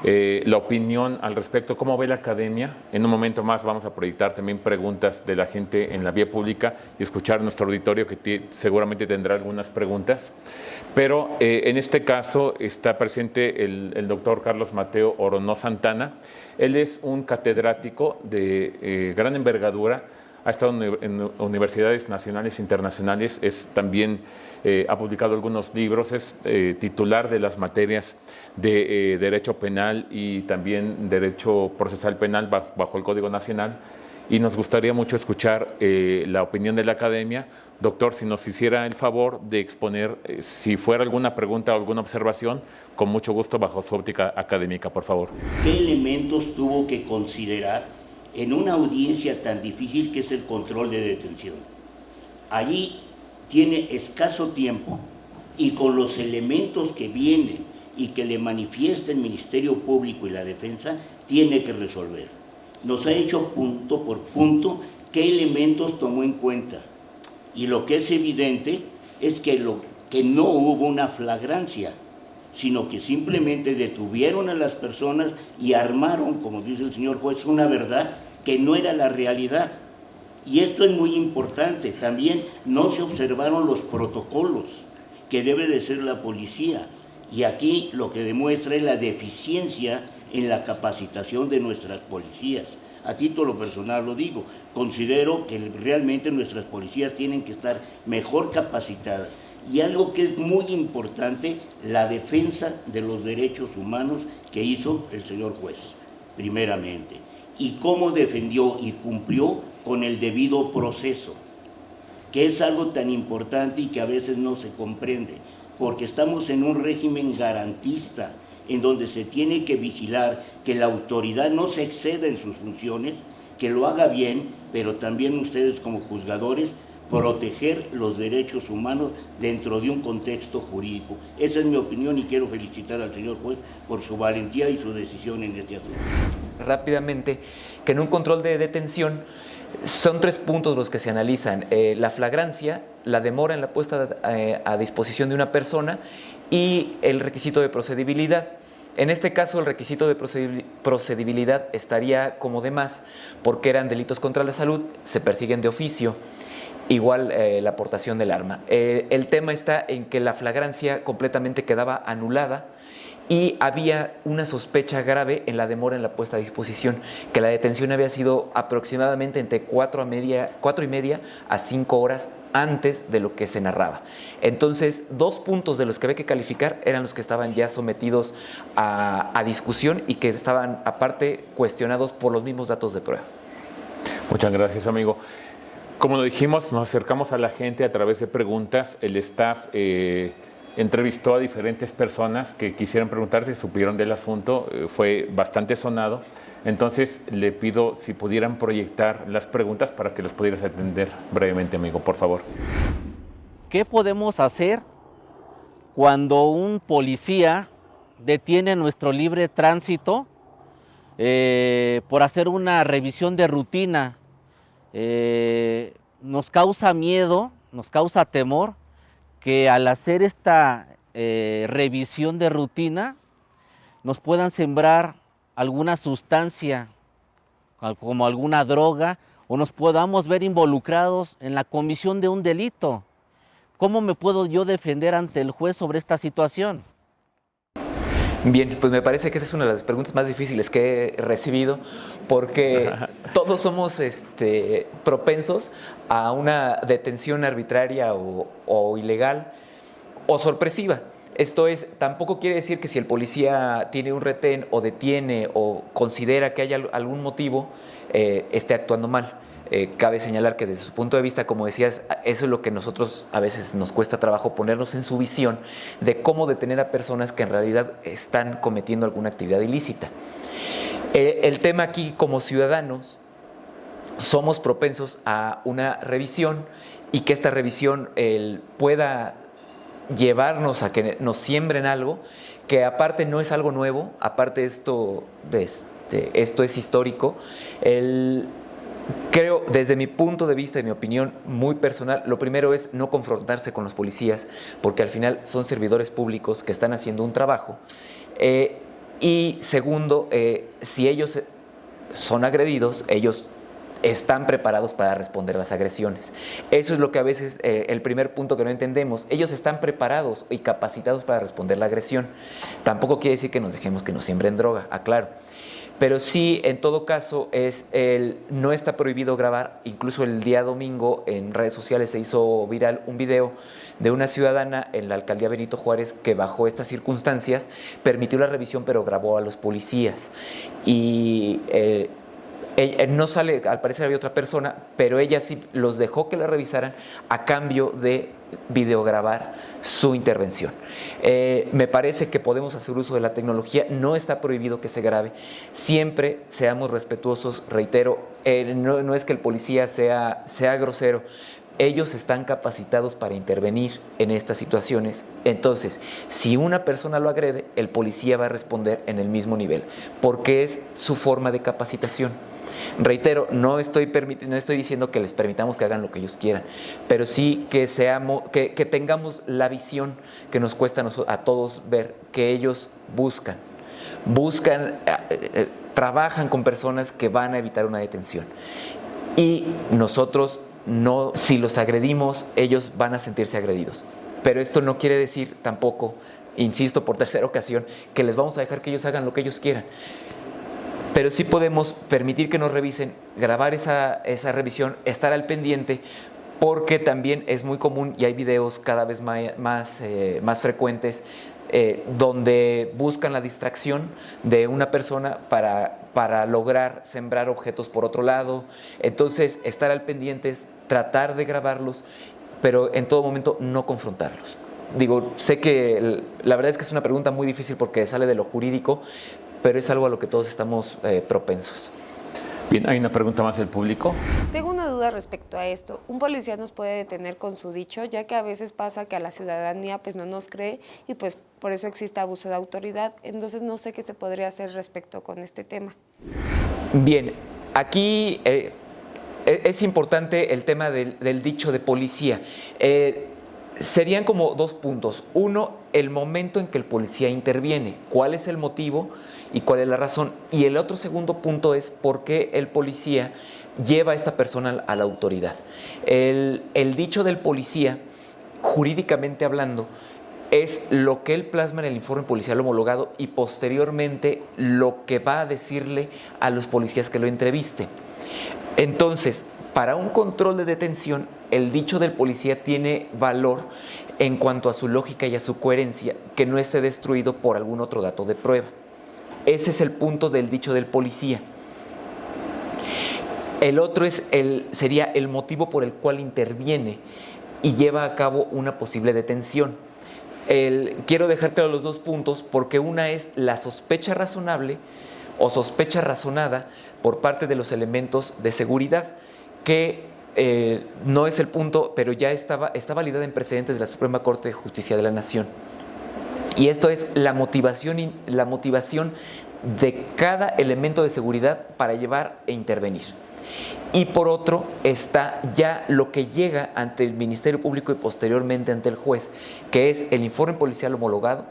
la opinión al respecto, cómo ve la academia. En un momento más vamos a proyectar también preguntas de la gente en la vía pública y escuchar nuestro auditorio que seguramente tendrá algunas preguntas. Pero en este caso está presente el doctor Carlos Mateo Oronoz Santana. Él es un catedrático de gran envergadura, ha estado en universidades nacionales e internacionales, ha publicado algunos libros, es titular de las materias de Derecho Penal y también Derecho Procesal Penal bajo el Código Nacional, y nos gustaría mucho escuchar la opinión de la academia. Doctor, si nos hiciera el favor de exponer, si fuera alguna pregunta o alguna observación, con mucho gusto bajo su óptica académica, por favor. ¿Qué elementos tuvo que considerar en una audiencia tan difícil que es el control de detención? Allí tiene escaso tiempo y con los elementos que vienen y que le manifiesta el Ministerio Público y la defensa, tiene que resolver. Nos ha hecho punto por punto qué elementos tomó en cuenta. Y lo que es evidente es que no hubo una flagrancia, sino que simplemente detuvieron a las personas y armaron, como dice el señor juez, una verdad que no era la realidad. Y esto es muy importante. También no se observaron los protocolos que debe de ser la policía. Y aquí lo que demuestra es la deficiencia en la capacitación de nuestras policías. A título personal lo digo, considero que realmente nuestras policías tienen que estar mejor capacitadas. Y algo que es muy importante, la defensa de los derechos humanos que hizo el señor juez, primeramente. Y cómo defendió y cumplió con el debido proceso, que es algo tan importante y que a veces no se comprende, porque estamos en un régimen garantista, en donde se tiene que vigilar que la autoridad no se exceda en sus funciones, que lo haga bien, pero también ustedes como juzgadores, proteger los derechos humanos dentro de un contexto jurídico. Esa es mi opinión y quiero felicitar al señor juez por su valentía y su decisión en este asunto. Rápidamente, que en un control de detención son 3 puntos los que se analizan: la flagrancia, la demora en la puesta a disposición de una persona y el requisito de procedibilidad. En este caso, el requisito de procedibilidad estaría como de más, porque eran delitos contra la salud, se persiguen de oficio, igual la aportación del arma. El tema está en que la flagrancia completamente quedaba anulada y había una sospecha grave en la demora en la puesta a disposición, que la detención había sido aproximadamente entre 4:30 a 5 horas antes de lo que se narraba. Entonces, 2 puntos de los que había que calificar eran los que estaban ya sometidos a discusión y que estaban aparte cuestionados por los mismos datos de prueba. Muchas gracias, amigo. Como lo dijimos, nos acercamos a la gente a través de preguntas. El staff entrevistó a diferentes personas que quisieran preguntar si supieron del asunto. Fue bastante sonado. Entonces, le pido si pudieran proyectar las preguntas para que las pudieras atender brevemente, amigo, por favor. ¿Qué podemos hacer cuando un policía detiene nuestro libre tránsito por hacer una revisión de rutina? Nos causa miedo, nos causa temor que al hacer esta revisión de rutina nos puedan sembrar alguna sustancia como alguna droga o nos podamos ver involucrados en la comisión de un delito. ¿Cómo me puedo yo defender ante el juez sobre esta situación? Bien, pues me parece que esa es una de las preguntas más difíciles que he recibido, porque todos somos propensos a una detención arbitraria o ilegal o sorpresiva. Esto es, tampoco quiere decir que si el policía tiene un retén o detiene o considera que hay algún motivo, esté actuando mal. Cabe señalar que desde su punto de vista, como decías, eso es lo que nosotros a veces nos cuesta trabajo ponernos en su visión de cómo detener a personas que en realidad están cometiendo alguna actividad ilícita. El tema aquí, como ciudadanos, somos propensos a una revisión y que esta revisión pueda llevarnos a que nos siembren algo que aparte no es algo nuevo, aparte esto esto es histórico. Creo, desde mi punto de vista y mi opinión muy personal, lo primero es no confrontarse con los policías, porque al final son servidores públicos que están haciendo un trabajo. Y segundo, si ellos son agredidos, ellos están preparados para responder las agresiones. Eso es lo que a veces, el primer punto que no entendemos. Ellos están preparados y capacitados para responder la agresión. Tampoco quiere decir que nos dejemos que nos siembren droga, aclaro. Pero sí, en todo caso, no está prohibido grabar. Incluso el día domingo en redes sociales se hizo viral un video de una ciudadana en la alcaldía Benito Juárez que bajo estas circunstancias permitió la revisión, pero grabó a los policías. Y no sale, al parecer había otra persona, pero ella sí los dejó que la revisaran a cambio de videograbar su intervención. Me parece que podemos hacer uso de la tecnología, no está prohibido que se grabe, siempre seamos respetuosos, reitero, no es que el policía sea grosero, ellos están capacitados para intervenir en estas situaciones. Entonces, si una persona lo agrede, el policía va a responder en el mismo nivel, porque es su forma de capacitación. Reitero, no estoy diciendo que les permitamos que hagan lo que ellos quieran, pero sí que tengamos la visión que nos cuesta a todos ver, que ellos buscan, trabajan con personas que van a evitar una detención. Y nosotros no, si los agredimos, ellos van a sentirse agredidos. Pero esto no quiere decir tampoco, insisto por tercera ocasión, que les vamos a dejar que ellos hagan lo que ellos quieran. Pero sí podemos permitir que nos revisen, grabar esa revisión, estar al pendiente, porque también es muy común y hay videos cada vez más frecuentes donde buscan la distracción de una persona para lograr sembrar objetos por otro lado. Entonces, estar al pendiente, tratar de grabarlos, pero en todo momento no confrontarlos. Digo, sé que la verdad es que es una pregunta muy difícil porque sale de lo jurídico, pero es algo a lo que todos estamos propensos. Bien, hay una pregunta más del público. Tengo una duda respecto a esto. ¿Un policía nos puede detener con su dicho? Ya que a veces pasa que a la ciudadanía pues no nos cree y pues por eso existe abuso de autoridad. Entonces no sé qué se podría hacer respecto con este tema. Bien, aquí es importante el tema del dicho de policía. Serían como dos puntos. Uno, el momento en que el policía interviene. ¿Cuál es el motivo y cuál es la razón? Y el otro segundo punto es por qué el policía lleva a esta persona a la autoridad. El dicho del policía, jurídicamente hablando, es lo que él plasma en el informe policial homologado y posteriormente lo que va a decirle a los policías que lo entrevisten. Entonces, para un control de detención, el dicho del policía tiene valor en cuanto a su lógica y a su coherencia, que no esté destruido por algún otro dato de prueba. Ese es el punto del dicho del policía. El otro sería el motivo por el cual interviene y lleva a cabo una posible detención. Quiero dejar claro los dos puntos porque una es la sospecha razonable o sospecha razonada por parte de los elementos de seguridad, que no es el punto, pero ya está validada en precedentes de la Suprema Corte de Justicia de la Nación. Y esto es la motivación de cada elemento de seguridad para llevar e intervenir. Y por otro está ya lo que llega ante el Ministerio Público y posteriormente ante el juez, que es el informe policial homologado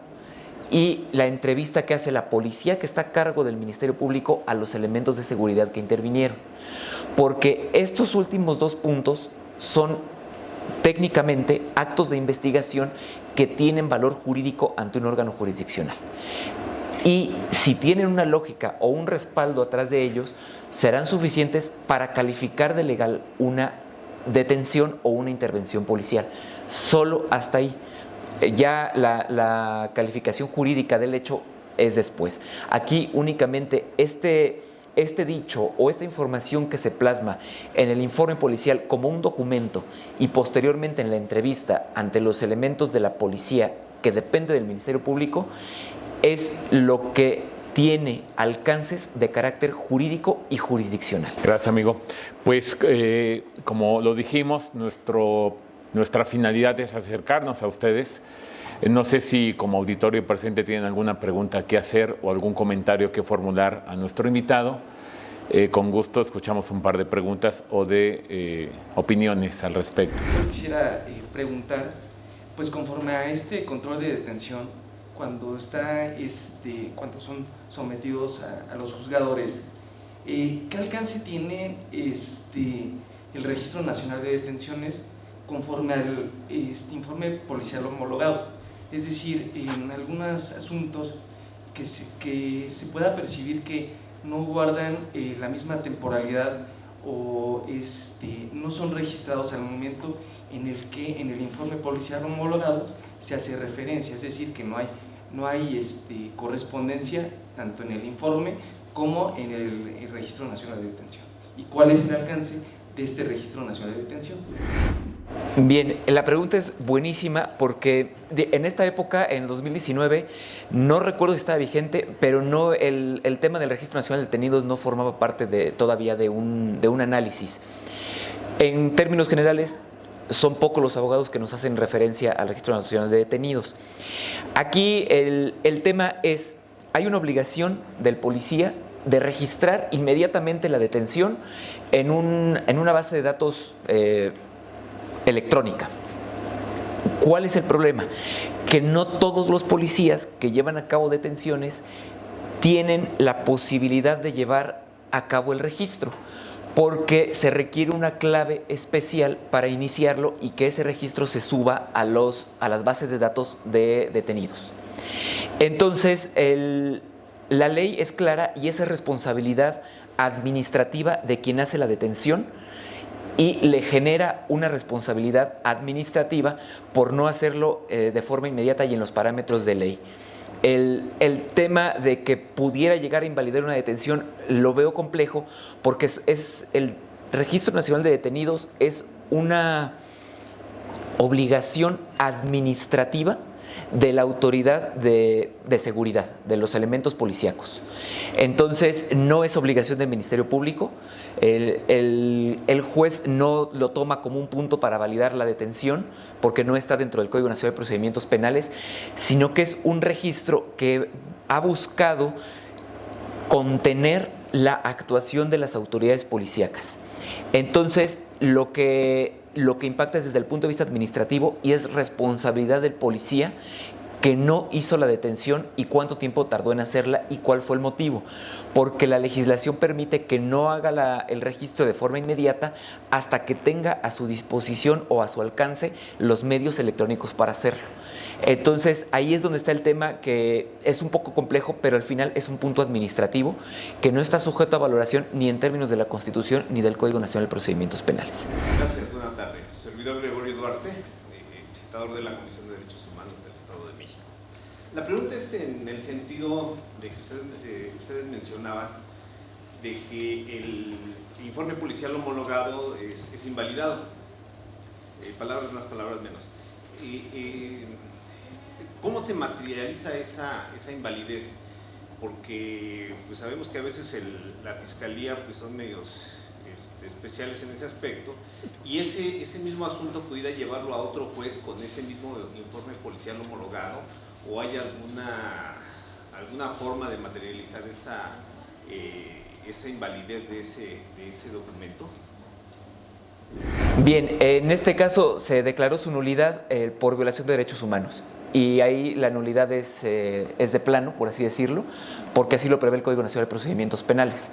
y la entrevista que hace la policía que está a cargo del Ministerio Público a los elementos de seguridad que intervinieron. Porque estos últimos dos puntos son técnicamente actos de investigación que tienen valor jurídico ante un órgano jurisdiccional. Y si tienen una lógica o un respaldo atrás de ellos, serán suficientes para calificar de legal una detención o una intervención policial. Solo hasta ahí. Ya la calificación jurídica del hecho es después. Aquí únicamente este dicho o esta información que se plasma en el informe policial como un documento y posteriormente en la entrevista ante los elementos de la policía que depende del Ministerio Público es lo que tiene alcances de carácter jurídico y jurisdiccional. Gracias, amigo. Pues como lo dijimos, nuestra finalidad es acercarnos a ustedes No sé si como auditorio presente tienen alguna pregunta que hacer o algún comentario que formular a nuestro invitado. Con gusto escuchamos un par de preguntas o de opiniones al respecto. Yo quisiera preguntar, pues conforme a este control de detención, cuando son sometidos a los juzgadores, ¿qué alcance tiene el Registro Nacional de Detenciones conforme al informe policial homologado? Es decir, en algunos asuntos que se pueda percibir que no guardan la misma temporalidad o no son registrados al momento en el que en el informe policial homologado se hace referencia, es decir, que no hay correspondencia tanto en el informe como en el Registro Nacional de Detención. ¿Y cuál es el alcance de este Registro Nacional de Detención? Bien, la pregunta es buenísima porque en esta época, en 2019, no recuerdo si estaba vigente, pero no el tema del Registro Nacional de Detenidos no formaba parte todavía de un análisis. En términos generales, son pocos los abogados que nos hacen referencia al Registro Nacional de Detenidos. Aquí el tema es, hay una obligación del policía de registrar inmediatamente la detención en una base de datos electrónica. ¿Cuál es el problema? Que no todos los policías que llevan a cabo detenciones tienen la posibilidad de llevar a cabo el registro, porque se requiere una clave especial para iniciarlo y que ese registro se suba a las bases de datos de detenidos. Entonces, la ley es clara y esa es responsabilidad administrativa de quien hace la detención y le genera una responsabilidad administrativa por no hacerlo de forma inmediata y en los parámetros de ley. El tema de que pudiera llegar a invalidar una detención lo veo complejo porque el Registro Nacional de Detenidos es una obligación administrativa de la autoridad de seguridad, de los elementos policíacos. Entonces, no es obligación del Ministerio Público, el juez no lo toma como un punto para validar la detención, porque no está dentro del Código Nacional de Procedimientos Penales, sino que es un registro que ha buscado contener la actuación de las autoridades policíacas. Entonces, lo que impacta es desde el punto de vista administrativo y es responsabilidad del policía que no hizo la detención y cuánto tiempo tardó en hacerla y cuál fue el motivo. Porque la legislación permite que no haga el registro de forma inmediata hasta que tenga a su disposición o a su alcance los medios electrónicos para hacerlo. Entonces, ahí es donde está el tema, que es un poco complejo, pero al final es un punto administrativo que no está sujeto a valoración ni en términos de la Constitución ni del Código Nacional de Procedimientos Penales. Gracias, buenas tardes. Su servidor Gregorio Duarte, visitador de la Comisión de Derechos Humanos del Estado de México. La pregunta es en el sentido de que ustedes mencionaban de que el informe policial homologado es invalidado. Palabras más, palabras menos. ¿Cómo se materializa esa invalidez? Porque pues sabemos que a veces la Fiscalía pues son medios especiales en ese aspecto, y ese mismo asunto pudiera llevarlo a otro juez con ese mismo informe policial homologado, o hay alguna forma de materializar esa invalidez de ese documento. Bien, en este caso se declaró su nulidad por violación de derechos humanos. Y ahí la nulidad es de plano, por así decirlo, porque así lo prevé el Código Nacional de Procedimientos Penales.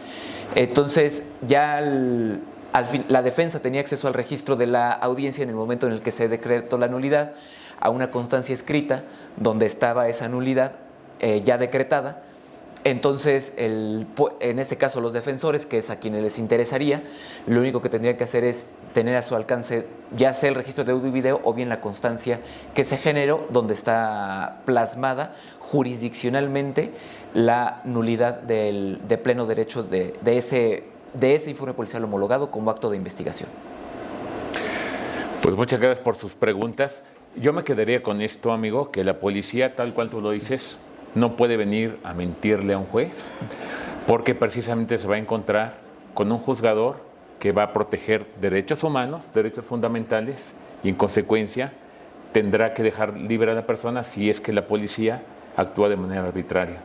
Entonces, ya al fin, la defensa tenía acceso al registro de la audiencia en el momento en el que se decretó la nulidad, a una constancia escrita donde estaba esa nulidad ya decretada. Entonces, en este caso, los defensores, que es a quienes les interesaría, lo único que tendrían que hacer es tener a su alcance ya sea el registro de audio y video o bien la constancia que se generó, donde está plasmada jurisdiccionalmente la nulidad de pleno derecho de ese informe policial homologado como acto de investigación. Pues muchas gracias por sus preguntas. Yo me quedaría con esto, amigo, que la policía, tal cual tú lo dices, no puede venir a mentirle a un juez, porque precisamente se va a encontrar con un juzgador que va a proteger derechos humanos, derechos fundamentales, y en consecuencia tendrá que dejar libre a la persona si es que la policía actúa de manera arbitraria.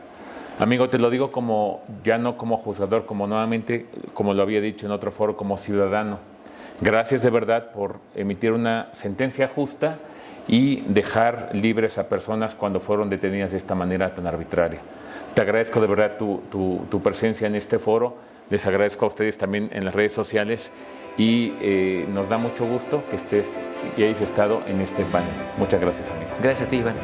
Amigo, te lo digo como, ya no como juzgador, como nuevamente, como lo había dicho en otro foro, como ciudadano. Gracias de verdad por emitir una sentencia justa y dejar libres a personas cuando fueron detenidas de esta manera tan arbitraria. Te agradezco de verdad tu presencia en este foro, les agradezco a ustedes también en las redes sociales y nos da mucho gusto que estés y hayas estado en este panel. Muchas gracias, amigo. Gracias a ti, Iván.